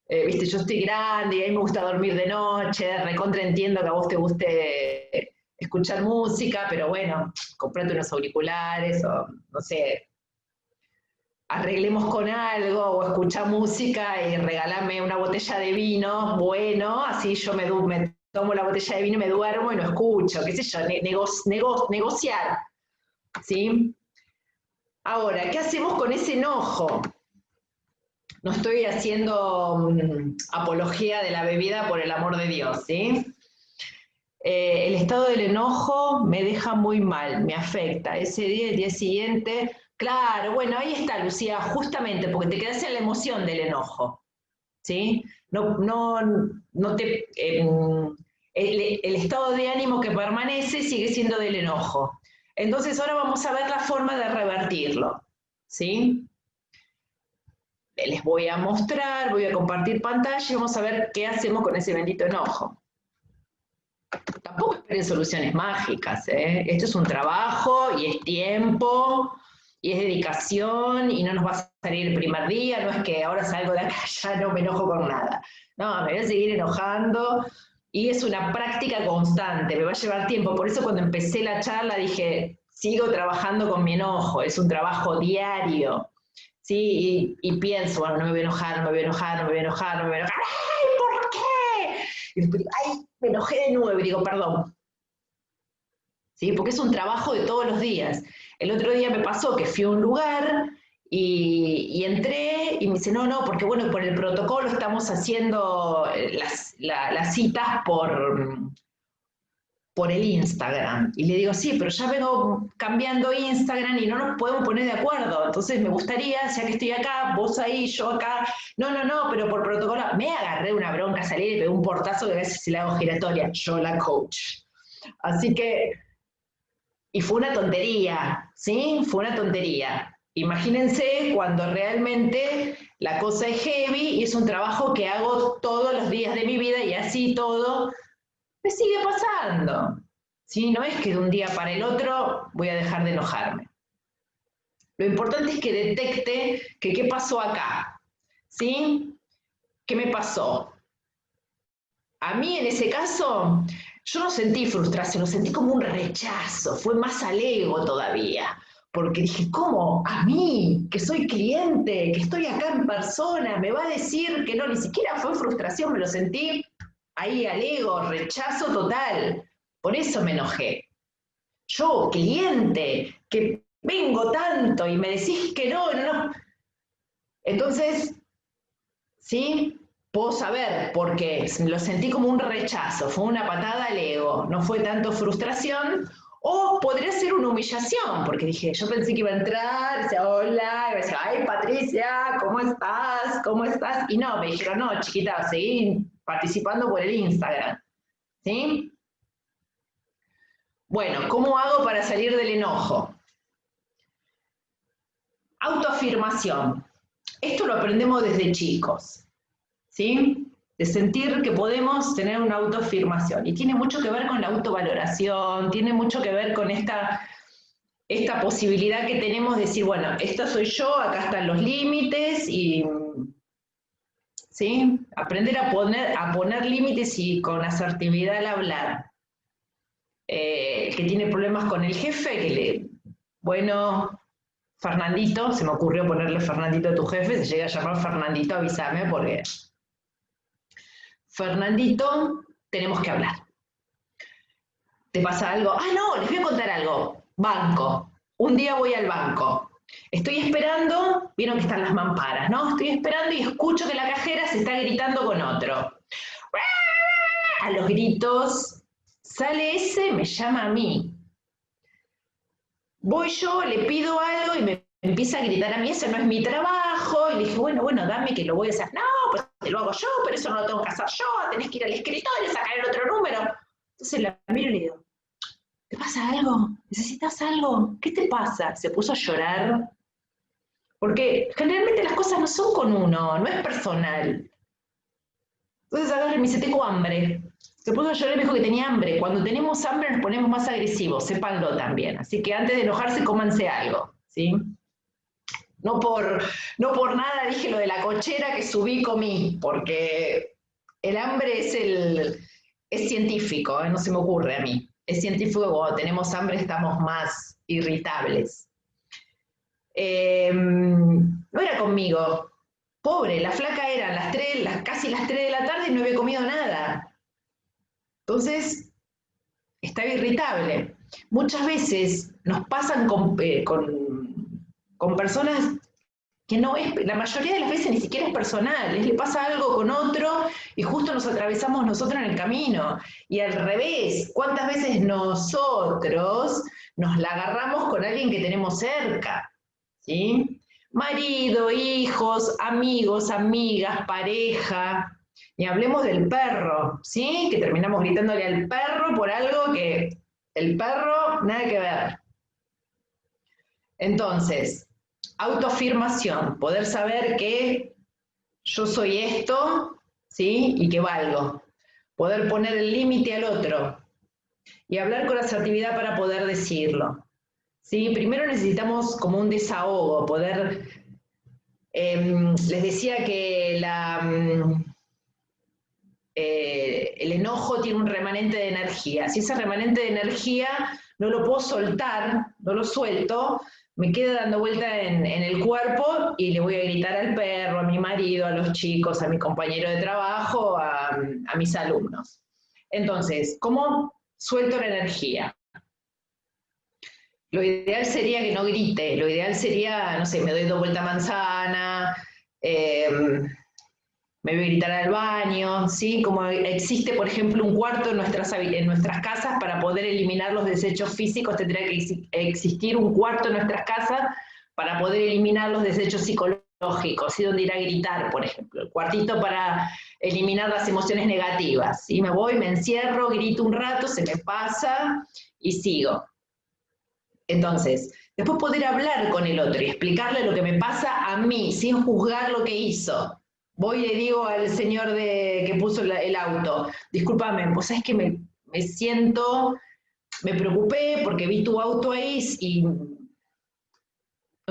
viste, yo estoy grande y a mí me gusta dormir de noche, recontra entiendo que a vos te guste escuchar música, pero bueno, comprate unos auriculares o, no sé, arreglemos con algo o escucha música y regalame una botella de vino, bueno, así yo me tomo la botella de vino y me duermo y no escucho, qué sé yo, negociar. ¿sí? Ahora, ¿qué hacemos con ese enojo? No estoy haciendo apología de la bebida, por el amor de Dios, ¿sí? El estado del enojo me deja muy mal, me afecta. Ese día, el día siguiente, claro, bueno, ahí está, Lucía, justamente, porque te quedas en la emoción del enojo, ¿sí? No te, el estado de ánimo que permanece sigue siendo del enojo. Entonces ahora vamos a ver la forma de revertirlo, ¿sí? Les voy a mostrar, voy a compartir pantalla y vamos a ver qué hacemos con ese bendito enojo. Tampoco esperen soluciones mágicas, ¿eh? Esto es un trabajo y es tiempo y es dedicación y no nos va a salir el primer día, no es que ahora salgo de acá ya no me enojo con nada. No, me voy a seguir enojando y es una práctica constante, me va a llevar tiempo. Por eso cuando empecé la charla dije, sigo trabajando con mi enojo, es un trabajo diario. Sí, y pienso, bueno, no me voy a enojar, no me voy a enojar, no me voy a enojar, no me voy a enojar. ¡Ay, por qué! Y después digo, ay, me enojé de nuevo y digo, perdón. ¿Sí? Porque es un trabajo de todos los días. El otro día me pasó que fui a un lugar y entré y me dice, no, porque bueno, por el protocolo estamos haciendo las citas por el Instagram. Y le digo, sí, pero ya vengo cambiando Instagram y no nos podemos poner de acuerdo. Entonces me gustaría, ya que estoy acá, vos ahí, yo acá, no, pero por protocolo, me agarré una bronca, salí y le pegué un portazo que a veces si la hago giratoria, yo la coach. Así que, y fue una tontería, ¿sí? Fue una tontería. Imagínense cuando realmente la cosa es heavy y es un trabajo que hago todos los días de mi vida y así todo me sigue pasando. ¿Sí? No es que de un día para el otro voy a dejar de enojarme. Lo importante es que detecte que qué pasó acá. ¿Sí? ¿Qué me pasó? A mí en ese caso, yo no sentí frustración, lo sentí como un rechazo, fue más al ego todavía. Porque dije, ¿cómo? A mí, que soy cliente, que estoy acá en persona, me va a decir que no, ni siquiera fue frustración, me lo sentí ahí al ego, rechazo total. Por eso me enojé. Yo, cliente, que vengo tanto y me decís que no. Entonces, ¿sí? Puedo saber porque lo sentí como un rechazo, fue una patada al ego, no fue tanto frustración, o podría ser una humillación, porque dije, yo pensé que iba a entrar, decía, hola, y me decía, ay, Patricia, ¿cómo estás? ¿Cómo estás? Y no, me dijeron, no, chiquita, seguí participando por el Instagram, ¿sí? Bueno, ¿cómo hago para salir del enojo? Autoafirmación. Esto lo aprendemos desde chicos, ¿sí? De sentir que podemos tener una autoafirmación. Y tiene mucho que ver con la autovaloración, tiene mucho que ver con esta posibilidad que tenemos de decir, bueno, esto soy yo, acá están los límites y, ¿sí? Aprender a poner límites y con asertividad al hablar. El que tiene problemas con el jefe, bueno, Fernandito, se me ocurrió ponerle Fernandito a tu jefe, si llega a llamar Fernandito, avísame porque Fernandito, tenemos que hablar. ¿Te pasa algo? Ah, no, les voy a contar algo. Banco. Un día voy al banco. Estoy esperando, vieron que están las mamparas, ¿no? Estoy esperando y escucho que la cajera se está gritando con otro. A los gritos, sale ese, me llama a mí. Voy yo, le pido algo y me empieza a gritar a mí, ese no es mi trabajo. Y le dije, bueno, dame que lo voy a hacer. No, pues te lo hago yo, pero eso no lo tengo que hacer yo, tenés que ir al escritorio, sacar el otro número. Entonces la miro y le digo, ¿te pasa algo? ¿Necesitas algo? ¿Qué te pasa? Se puso a llorar. Porque generalmente las cosas no son con uno, no es personal. Entonces agarra y me dice, tengo hambre. Se puso a llorar y me dijo que tenía hambre. Cuando tenemos hambre nos ponemos más agresivos, sépanlo también. Así que antes de enojarse, cómanse algo, ¿sí? No por nada dije lo de la cochera que subí y comí, porque el hambre es científico, no se me ocurre a mí. Es científico que cuando tenemos hambre estamos más irritables. No era conmigo. Pobre, la flaca eran casi las 3 de la tarde y no había comido nada. Entonces, estaba irritable. Muchas veces nos pasan con personas que no es, la mayoría de las veces ni siquiera es personal, le pasa algo con otro y justo nos atravesamos nosotros en el camino. Y al revés, ¿cuántas veces nosotros nos la agarramos con alguien que tenemos cerca? ¿Sí? Marido, hijos, amigos, amigas, pareja. Y hablemos del perro, ¿sí? Que terminamos gritándole al perro por algo que el perro nada que ver. Entonces, autoafirmación, poder saber que yo soy esto, ¿sí? Y que valgo. Poder poner el límite al otro. Y hablar con asertividad para poder decirlo. ¿Sí? Primero necesitamos como un desahogo, poder... les decía que el enojo tiene un remanente de energía. Si ese remanente de energía no lo puedo soltar, no lo suelto, me queda dando vuelta en el cuerpo y le voy a gritar al perro, a mi marido, a los chicos, a mi compañero de trabajo, a mis alumnos. Entonces, ¿cómo suelto la energía? Lo ideal sería que no grite, lo ideal sería, no sé, me doy 2 vueltas manzana, me voy a gritar al baño, ¿sí? Como existe, por ejemplo, un cuarto en nuestras casas para poder eliminar los desechos físicos, tendría que existir un cuarto en nuestras casas para poder eliminar los desechos psicológicos, ¿sí? Donde ir a gritar, por ejemplo, el cuartito para eliminar las emociones negativas, ¿sí? Me voy, me encierro, grito un rato, se me pasa y sigo. Entonces, después poder hablar con el otro y explicarle lo que me pasa a mí, sin juzgar lo que hizo. Voy y le digo al señor que puso el auto, discúlpame, vos sabés que me siento, me preocupé porque vi tu auto ahí y no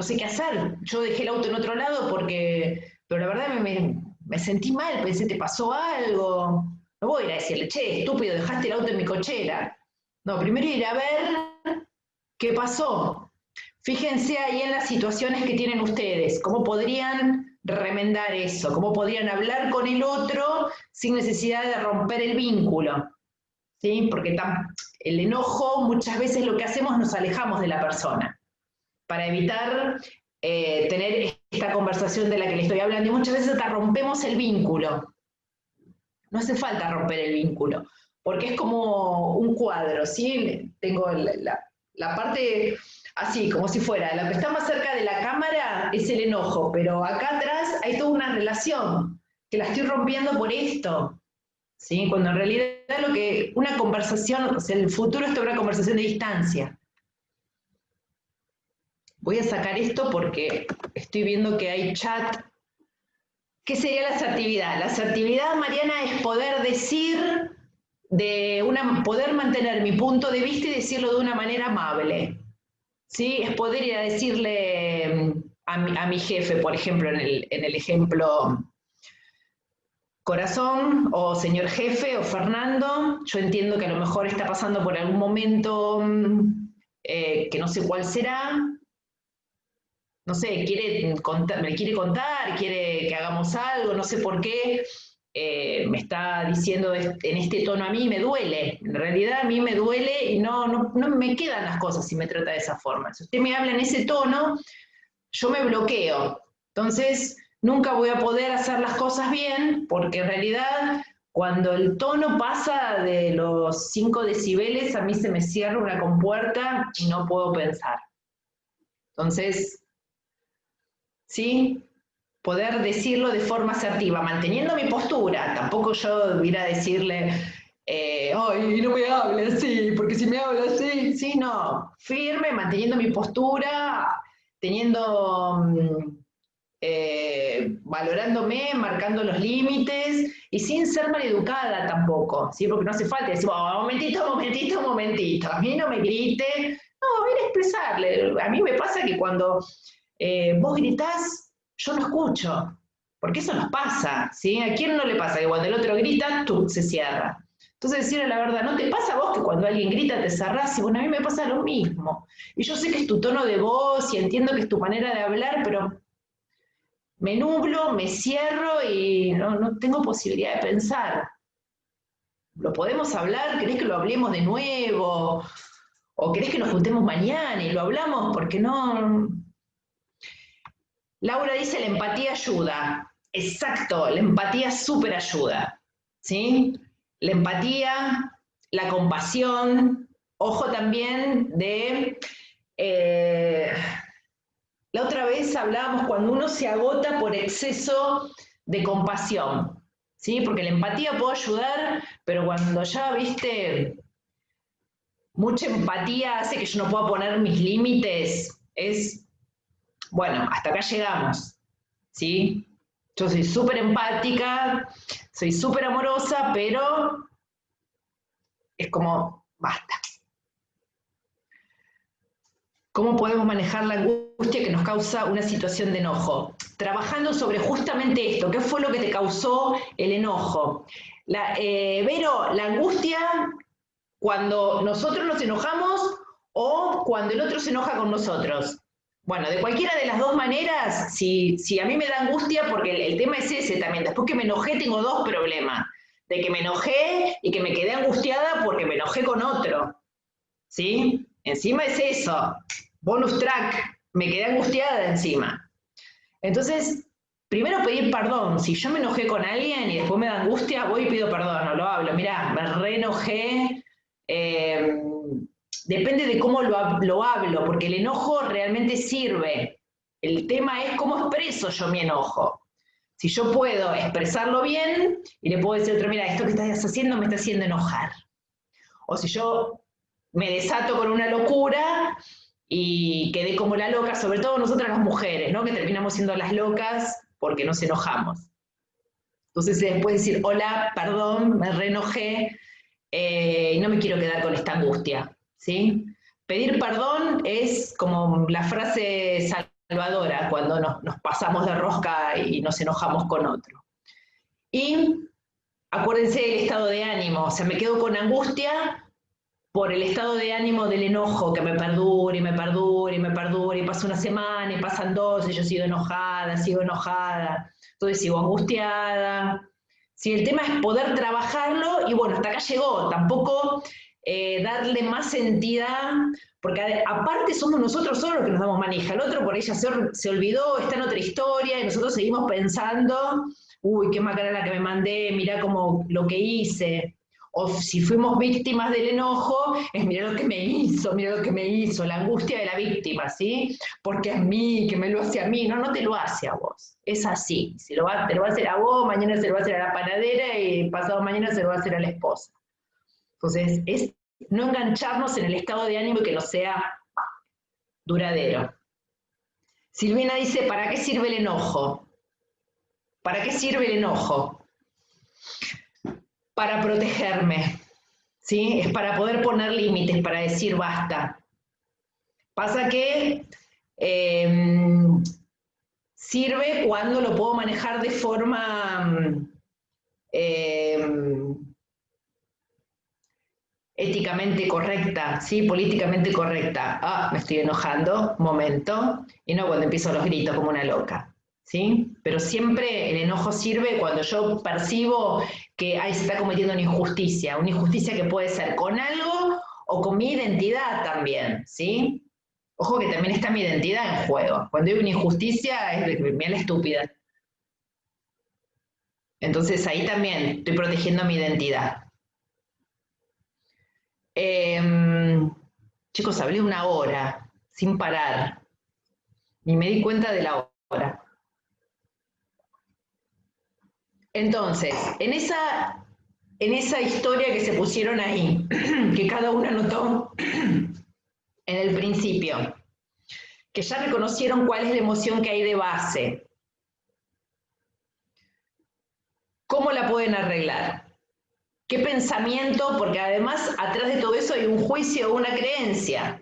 sé qué hacer. Yo dejé el auto en otro lado pero la verdad me sentí mal, pensé, ¿te pasó algo? No voy a ir a decirle, che, estúpido, dejaste el auto en mi cochera. No, primero ir a ver qué pasó. Fíjense ahí en las situaciones que tienen ustedes, cómo podrían remendar eso, cómo podrían hablar con el otro sin necesidad de romper el vínculo. ¿Sí? Porque el enojo, muchas veces lo que hacemos, nos alejamos de la persona para evitar tener esta conversación de la que le estoy hablando, y muchas veces hasta rompemos el vínculo. No hace falta romper el vínculo, porque es como un cuadro, ¿sí? Tengo la parte así, como si fuera, la que está más cerca de la cámara es el enojo, pero acá atrás hay toda una relación, que la estoy rompiendo por esto, ¿sí? Cuando en realidad una conversación, o sea, el futuro es toda una conversación de distancia. Voy a sacar esto porque estoy viendo que hay chat. ¿Qué sería la asertividad? La asertividad, Mariana, es poder decir, poder mantener mi punto de vista y decirlo de una manera amable. ¿Sí? Es poder ir a decirle a mi jefe, por ejemplo, en el ejemplo corazón, o señor jefe, o Fernando, yo entiendo que a lo mejor está pasando por algún momento que no sé cuál será, no sé, me quiere contar, quiere que hagamos algo, no sé por qué, me está diciendo en este tono, a mí me duele, en realidad a mí me duele y no me quedan las cosas si me trata de esa forma. Si usted me habla en ese tono, yo me bloqueo, entonces nunca voy a poder hacer las cosas bien, porque en realidad cuando el tono pasa de los 5 decibeles, a mí se me cierra una compuerta y no puedo pensar. Entonces, ¿sí? Poder decirlo de forma asertiva, manteniendo mi postura. Tampoco yo ir a decirle, ay, no me hable así, porque si me habla así, sí, no. Firme, manteniendo mi postura, teniendo, valorándome, marcando los límites, y sin ser maleducada tampoco, ¿sí? Porque no hace falta decir, oh, momentito, a mí no me grite. No, ir a expresarle. A mí me pasa que cuando vos gritás, yo no escucho, porque eso nos pasa, ¿sí? ¿A quién no le pasa que cuando el otro grita, tú se cierra? Entonces, decirle la verdad, ¿no te pasa a vos que cuando alguien grita te cerrás? Y bueno, a mí me pasa lo mismo. Y yo sé que es tu tono de voz y entiendo que es tu manera de hablar, pero me nublo, me cierro y no tengo posibilidad de pensar. ¿Lo podemos hablar? ¿Querés que lo hablemos de nuevo? ¿O querés que nos juntemos mañana y lo hablamos? Porque no... Laura dice, la empatía ayuda. Exacto, la empatía súper ayuda. ¿Sí? La empatía, la compasión. Ojo también de... la otra vez hablábamos cuando uno se agota por exceso de compasión. ¿Sí? Porque la empatía puede ayudar, pero cuando ya, viste, mucha empatía hace que yo no pueda poner mis límites, es, bueno, hasta acá llegamos, ¿sí? Yo soy súper empática, soy súper amorosa, pero es como, basta. ¿Cómo podemos manejar la angustia que nos causa una situación de enojo? Trabajando sobre justamente esto, ¿qué fue lo que te causó el enojo? Vero, la angustia cuando nosotros nos enojamos o cuando el otro se enoja con nosotros. Bueno, de cualquiera de las dos maneras, si a mí me da angustia, porque el tema es ese también, después que me enojé tengo dos problemas, de que me enojé y que me quedé angustiada porque me enojé con otro, ¿sí? Encima es eso, bonus track, me quedé angustiada encima. Entonces, primero pedir perdón. Si yo me enojé con alguien y después me da angustia, voy y pido perdón, no lo hablo. Mirá, me reenojé. Eh, depende de cómo lo hablo, porque el enojo realmente sirve. El tema es cómo expreso yo mi enojo. Si yo puedo expresarlo bien y le puedo decir a otro, mira, esto que estás haciendo me está haciendo enojar. O si yo me desato con una locura y quedé como la loca, sobre todo nosotras las mujeres, ¿no? Que terminamos siendo las locas porque nos enojamos. Entonces después decir, hola, perdón, me reenojé y no me quiero quedar con esta angustia, ¿sí? Pedir perdón es como la frase salvadora cuando nos pasamos de rosca y nos enojamos con otro. Y acuérdense del estado de ánimo, o sea, me quedo con angustia por el estado de ánimo del enojo, que me perdure, y me perdure, y me perdure, y pasa una semana, y pasan dos, y yo sigo enojada, entonces sigo angustiada. Si el tema es poder trabajarlo, y bueno, hasta acá llegó, tampoco darle más entidad, porque aparte somos nosotros solos los que nos damos manija, el otro por ella se olvidó, está en otra historia, y nosotros seguimos pensando, uy, qué macana la que me mandé, mirá como lo que hice. O si fuimos víctimas del enojo, es mira lo que me hizo, la angustia de la víctima, ¿sí? Porque a mí, que me lo hace a mí, no, no te lo hace a vos, es así, te lo va a hacer a vos, mañana se lo va a hacer a la panadera y pasado mañana se lo va a hacer a la esposa. Entonces, es no engancharnos en el estado de ánimo y que no sea duradero. Silvina dice, ¿para qué sirve el enojo? ¿Para qué sirve el enojo? Para protegerme, ¿sí? Es para poder poner límites, para decir basta. Pasa que sirve cuando lo puedo manejar de forma éticamente correcta, ¿sí? Políticamente correcta. Ah, me estoy enojando, momento, y no cuando empiezo los gritos como una loca, ¿sí? Pero siempre el enojo sirve cuando yo percibo que ahí se está cometiendo una injusticia que puede ser con algo o con mi identidad también, ¿sí? Ojo que también está mi identidad en juego. Cuando hay una injusticia es de que me la estúpida. Entonces ahí también estoy protegiendo mi identidad. Chicos, hablé una hora sin parar. Ni me di cuenta de la hora. Entonces, en esa historia que se pusieron ahí, que cada uno anotó en el principio, que ya reconocieron cuál es la emoción que hay de base, ¿cómo la pueden arreglar? ¿Qué pensamiento? Porque además atrás de todo eso hay un juicio o una creencia.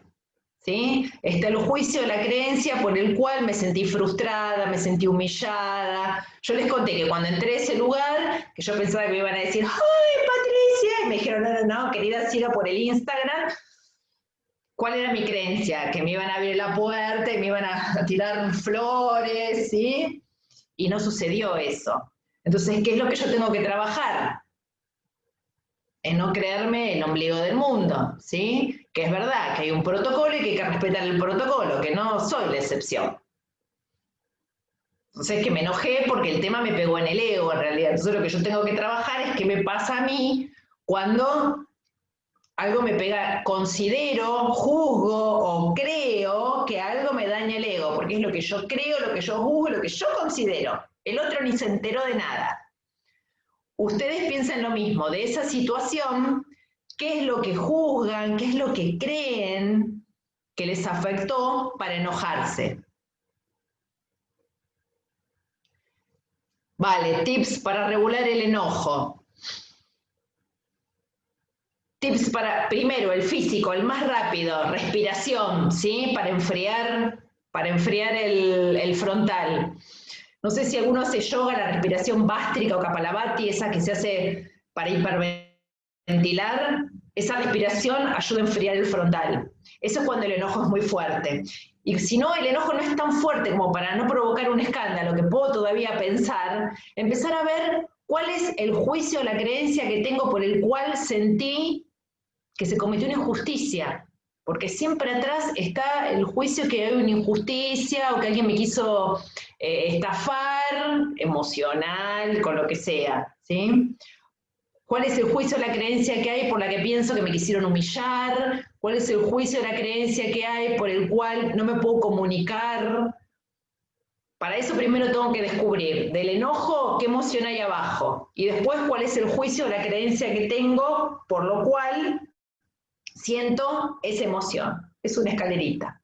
¿Sí? Está el juicio, la creencia por el cual me sentí frustrada, me sentí humillada. Yo les conté que cuando entré a ese lugar, que yo pensaba que me iban a decir, ¡ay, Patricia! Y me dijeron, no, querida, siga por el Instagram. ¿Cuál era mi creencia? Que me iban a abrir la puerta y me iban a tirar flores, ¿sí? Y no sucedió eso. Entonces, ¿qué es lo que yo tengo que trabajar? es no creerme el ombligo del mundo, ¿sí? Que es verdad que hay un protocolo y que hay que respetar el protocolo, que no soy la excepción. Entonces que me enojé porque el tema me pegó en el ego, en realidad. Entonces lo que yo tengo que trabajar es qué me pasa a mí cuando algo me pega, considero, juzgo o creo que algo me daña el ego, porque es lo que yo creo, lo que yo juzgo, lo que yo considero. El otro ni se enteró de nada. Ustedes piensan lo mismo de esa situación, qué es lo que juzgan, qué es lo que creen que les afectó para enojarse. Vale, tips para regular el enojo. Tips para, primero, el físico, el más rápido, respiración, ¿sí? Para enfriar el frontal. No sé si alguno hace yoga, la respiración bástrica o kapalabhati, esa que se hace para hiperventilar. Esa respiración ayuda a enfriar el frontal. Eso es cuando el enojo es muy fuerte. Y si no, el enojo no es tan fuerte como para no provocar un escándalo, que puedo todavía pensar, empezar a ver cuál es el juicio o la creencia que tengo por el cual sentí que se cometió una injusticia, porque siempre atrás está el juicio que hay una injusticia o que alguien me quiso estafar, emocional, con lo que sea, ¿sí? ¿Cuál es el juicio o la creencia que hay por la que pienso que me quisieron humillar? ¿Cuál es el juicio o la creencia que hay por el cual no me puedo comunicar? Para eso primero tengo que descubrir del enojo qué emoción hay abajo y después cuál es el juicio o la creencia que tengo por lo cual siento esa emoción. Es una escalerita.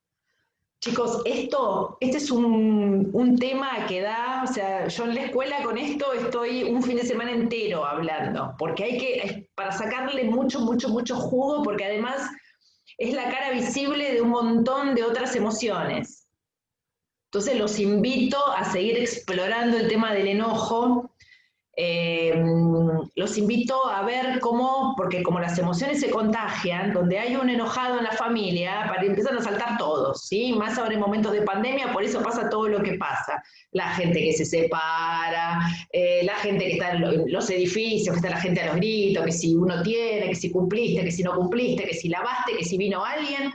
Chicos, este es un tema que da, o sea, yo en la escuela con esto estoy un fin de semana entero hablando, porque hay que, para sacarle mucho, mucho, mucho jugo, porque además es la cara visible de un montón de otras emociones. Entonces los invito a seguir explorando el tema del enojo. Los invito a ver cómo, porque como las emociones se contagian, donde hay un enojado en la familia, empiezan a saltar todos, ¿sí? Más ahora en momentos de pandemia, por eso pasa todo lo que pasa. La gente que se separa, la gente que está en los edificios, que está la gente a los gritos, que si uno tiene, que si cumpliste, que si no cumpliste, que si lavaste, que si vino alguien.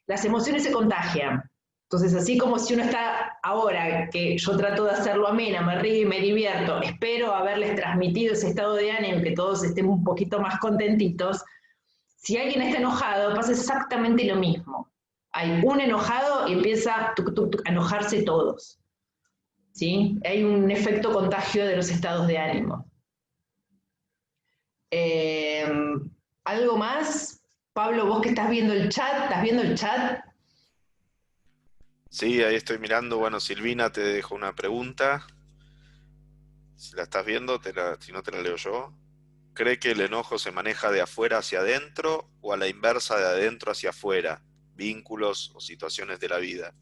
Las emociones se contagian. Entonces, así como si uno está ahora, que yo trato de hacerlo amena, me río y me divierto, espero haberles transmitido ese estado de ánimo, que todos estén un poquito más contentitos, si alguien está enojado, pasa exactamente lo mismo. Hay un enojado y empieza a enojarse todos. ¿Sí? Hay un efecto contagio de los estados de ánimo. Eh, ¿Algo más? Pablo, vos que estás viendo el chat, ¿estás viendo el chat? Sí, ahí estoy mirando. Bueno, Silvina, te dejo una pregunta. Si la estás viendo, si no te la leo yo. ¿Cree que el enojo se maneja de afuera hacia adentro o a la inversa de adentro hacia afuera? Vínculos o situaciones de la vida.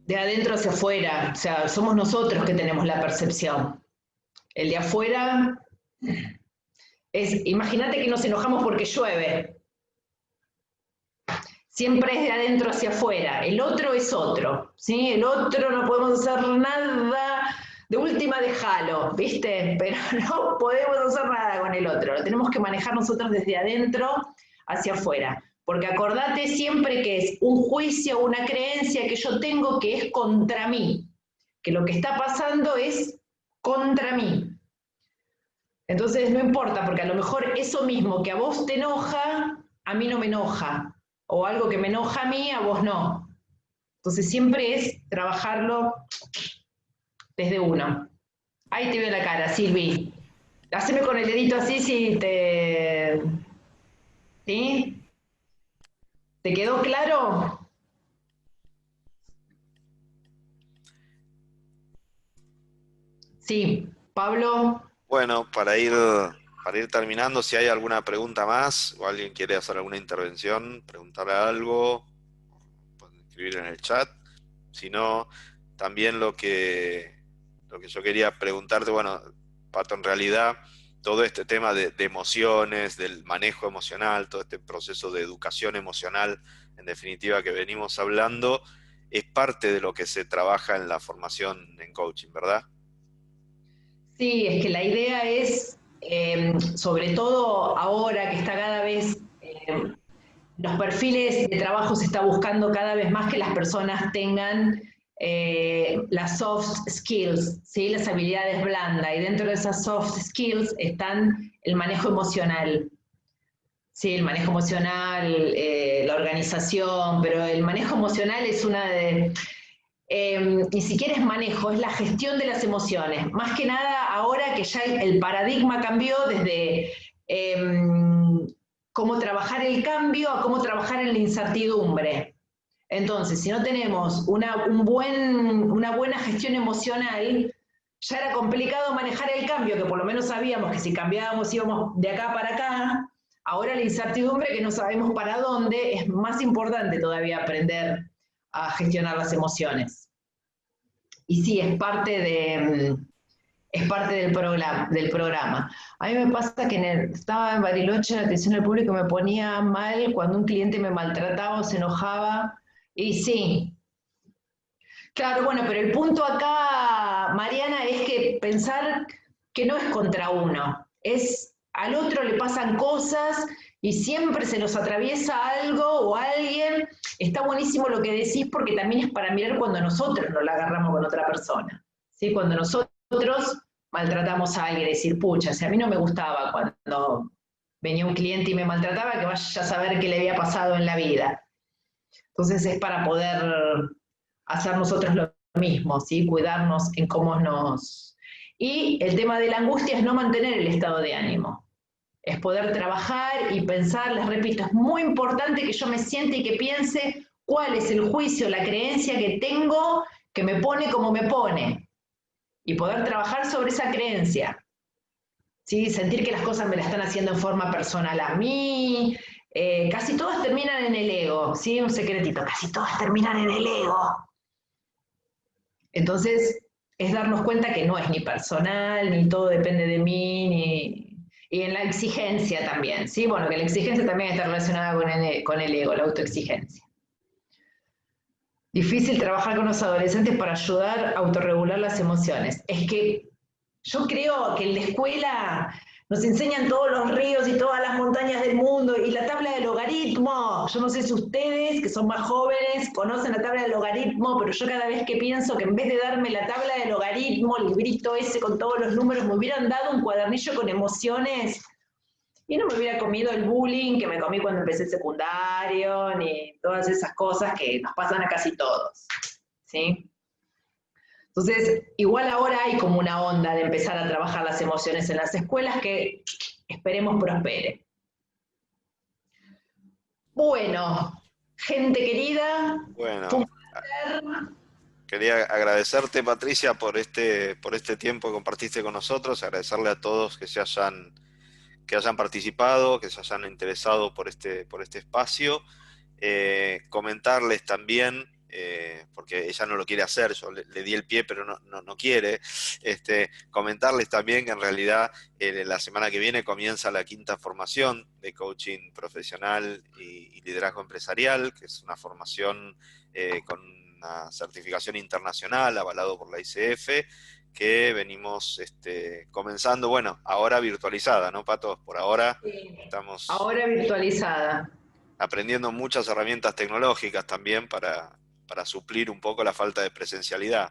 De adentro hacia afuera, o sea, somos nosotros que tenemos la percepción. El de afuera es, imagínate que nos enojamos porque llueve, siempre es de adentro hacia afuera, el otro es otro, ¿sí? El otro no podemos hacer nada, de última déjalo, ¿viste? Pero no podemos hacer nada con el otro, lo tenemos que manejar nosotros desde adentro hacia afuera. Porque acordate siempre que es un juicio, una creencia que yo tengo que es contra mí, que lo que está pasando es contra mí. Entonces no importa, porque a lo mejor eso mismo que a vos te enoja, a mí no me enoja, o algo que me enoja a mí, a vos no. Entonces siempre es trabajarlo desde uno. Ahí te veo la cara, Silvi. Haceme con el dedito así si te... ¿Sí? ¿Te quedó claro? Sí, Pablo. Bueno, para ir terminando, si hay alguna pregunta más o alguien quiere hacer alguna intervención, preguntar algo, pueden escribir en el chat. Si no, también lo que yo quería preguntarte, bueno, Pato, en realidad todo este tema de emociones, del manejo emocional, todo este proceso de educación emocional, en definitiva, que venimos hablando, es parte de lo que se trabaja en la formación en coaching, ¿verdad? Sí, es que la idea es sobre todo ahora que está cada vez, los perfiles de trabajo se está buscando cada vez más que las personas tengan las soft skills, ¿sí? Las habilidades blandas, y dentro de esas soft skills están el manejo emocional. Sí, el manejo emocional, la organización, pero el manejo emocional es una de... ni siquiera es manejo, es la gestión de las emociones. Más que nada ahora que ya el paradigma cambió desde cómo trabajar el cambio a cómo trabajar en la incertidumbre. Entonces, si no tenemos una buena gestión emocional, ya era complicado manejar el cambio, que por lo menos sabíamos que si cambiábamos íbamos de acá para acá. Ahora la incertidumbre, que no sabemos para dónde, es más importante todavía aprender a gestionar las emociones. Y sí, es parte del programa. A mí me pasa que estaba en Bariloche, la atención al público me ponía mal cuando un cliente me maltrataba o se enojaba. Y sí, claro, bueno, pero el punto acá, Mariana, es que pensar que no es contra uno, es al otro le pasan cosas y siempre se nos atraviesa algo o alguien. Está buenísimo lo que decís porque también es para mirar cuando nosotros nos la agarramos con otra persona, ¿sí? Cuando nosotros maltratamos a alguien, decir, pucha, si a mí no me gustaba cuando venía un cliente y me maltrataba, que vaya a saber qué le había pasado en la vida. Entonces es para poder hacer nosotros lo mismo, ¿sí? Cuidarnos en cómo nos... Y el tema de la angustia es no mantener el estado de ánimo. Es poder trabajar y pensar, les repito, es muy importante que yo me siente y que piense cuál es el juicio, la creencia que tengo que me pone como me pone. Y poder trabajar sobre esa creencia. ¿Sí? Sentir que las cosas me las están haciendo en forma personal a mí. Casi todas terminan en el ego, ¿sí? Un secretito, casi todas terminan en el ego. Entonces, es darnos cuenta que no es ni personal, ni todo depende de mí, y en la exigencia también, ¿sí? Bueno, que la exigencia también está relacionada con el ego, la autoexigencia. Difícil trabajar con los adolescentes para ayudar a autorregular las emociones. Es que yo creo que en la escuela nos enseñan todos los ríos y todas las montañas del mundo y la tabla de logaritmo. Yo no sé si ustedes, que son más jóvenes, conocen la tabla de logaritmo, pero yo cada vez que pienso que en vez de darme la tabla de logaritmo, el librito ese con todos los números, me hubieran dado un cuadernillo con emociones y no me hubiera comido el bullying que me comí cuando empecé el secundario, ni todas esas cosas que nos pasan a casi todos, ¿sí? Entonces, igual ahora hay como una onda de empezar a trabajar las emociones en las escuelas que esperemos prospere. Bueno, gente querida, Bueno, quería agradecerte, Patricia, por este tiempo que compartiste con nosotros, agradecerle a todos que hayan participado, que se hayan interesado por este espacio. Comentarles también, porque ella no lo quiere hacer, yo le di el pie, pero no quiere, comentarles también que en realidad la semana que viene comienza la quinta formación de coaching profesional y liderazgo empresarial, que es una formación con una certificación internacional avalado por la ICF, que venimos comenzando, bueno, ahora virtualizada, ¿no, Pato? Por ahora sí, estamos ahora virtualizada. aprendiendo muchas herramientas tecnológicas también para suplir un poco la falta de presencialidad.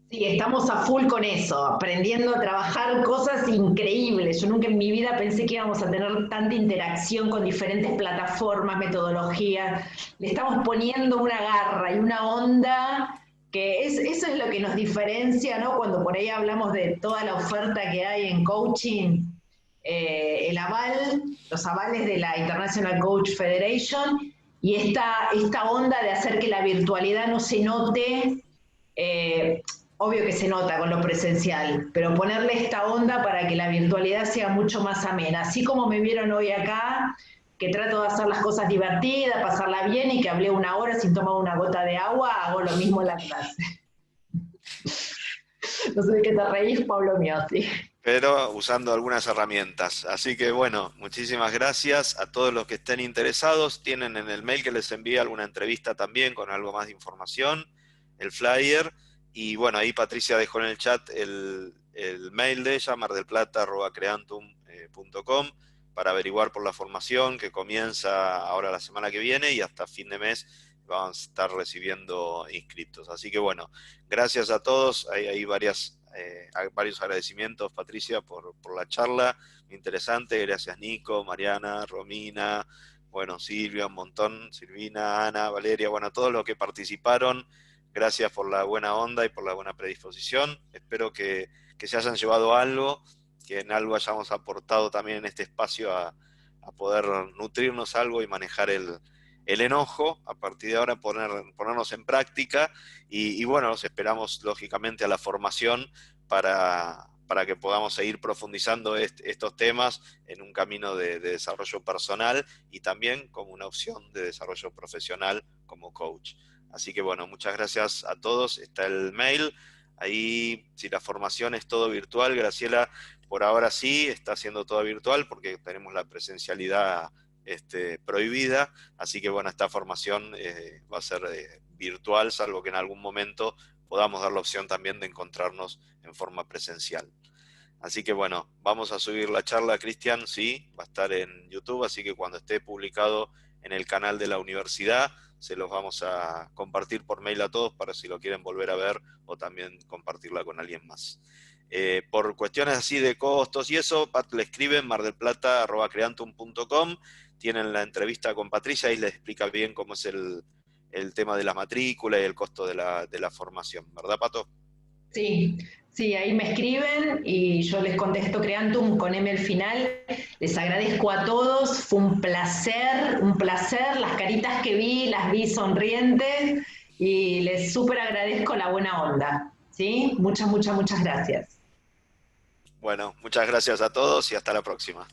Sí, estamos a full con eso, aprendiendo a trabajar cosas increíbles. Yo nunca en mi vida pensé que íbamos a tener tanta interacción con diferentes plataformas, metodologías. Le estamos poniendo una garra y una onda que eso es lo que nos diferencia, ¿no? Cuando por ahí hablamos de toda la oferta que hay en coaching, el aval, los avales de la International Coach Federation y esta onda de hacer que la virtualidad no se note. Obvio que se nota con lo presencial, pero ponerle esta onda para que la virtualidad sea mucho más amena. Así como me vieron hoy acá, que trato de hacer las cosas divertidas, pasarla bien y que hablé una hora sin tomar una gota de agua, hago lo mismo en la clase. No sé de qué te reís, Pablo Miotti. Pero usando algunas herramientas. Así que bueno, muchísimas gracias a todos los que estén interesados. Tienen en el mail que les envía alguna entrevista también con algo más de información, el flyer. Y bueno, ahí Patricia dejó en el chat el mail de ella, mardelplata@creantum.com, para averiguar por la formación que comienza ahora la semana que viene y hasta fin de mes vamos a estar recibiendo inscriptos. Así que bueno, gracias a todos. Hay varios agradecimientos, Patricia, por la charla interesante. Gracias, Nico, Mariana, Romina, bueno, Silvia, un montón, Silvina, Ana, Valeria, bueno, todos los que participaron. Gracias por la buena onda y por la buena predisposición. Espero que se hayan llevado algo, que en algo hayamos aportado también en este espacio a poder nutrirnos algo y manejar el enojo, a partir de ahora ponernos en práctica y bueno, los esperamos lógicamente a la formación para que podamos seguir profundizando estos temas en un camino de desarrollo personal y también como una opción de desarrollo profesional como coach. Así que bueno, muchas gracias a todos. Está el mail. Ahí, si la formación es todo virtual, Graciela, por ahora sí, está haciendo todo virtual porque tenemos la presencialidad prohibida. Así que bueno, esta formación va a ser virtual, salvo que en algún momento podamos dar la opción también de encontrarnos en forma presencial. Así que bueno, vamos a subir la charla, Cristian, sí, va a estar en YouTube, así que cuando esté publicado en el canal de la universidad, se los vamos a compartir por mail a todos para si lo quieren volver a ver o también compartirla con alguien más. Por cuestiones así de costos y eso, le escriben mardelplata@creantum.com, tienen la entrevista con Patricia y les explica bien cómo es el tema de la matrícula y el costo de la formación, ¿verdad, Pato? Sí, sí, ahí me escriben y yo les contesto Creantum con M al final. Les agradezco a todos, fue un placer. Las caritas que vi, las vi sonrientes y les súper agradezco la buena onda. ¿Sí? Muchas, muchas, muchas gracias. Bueno, muchas gracias a todos y hasta la próxima.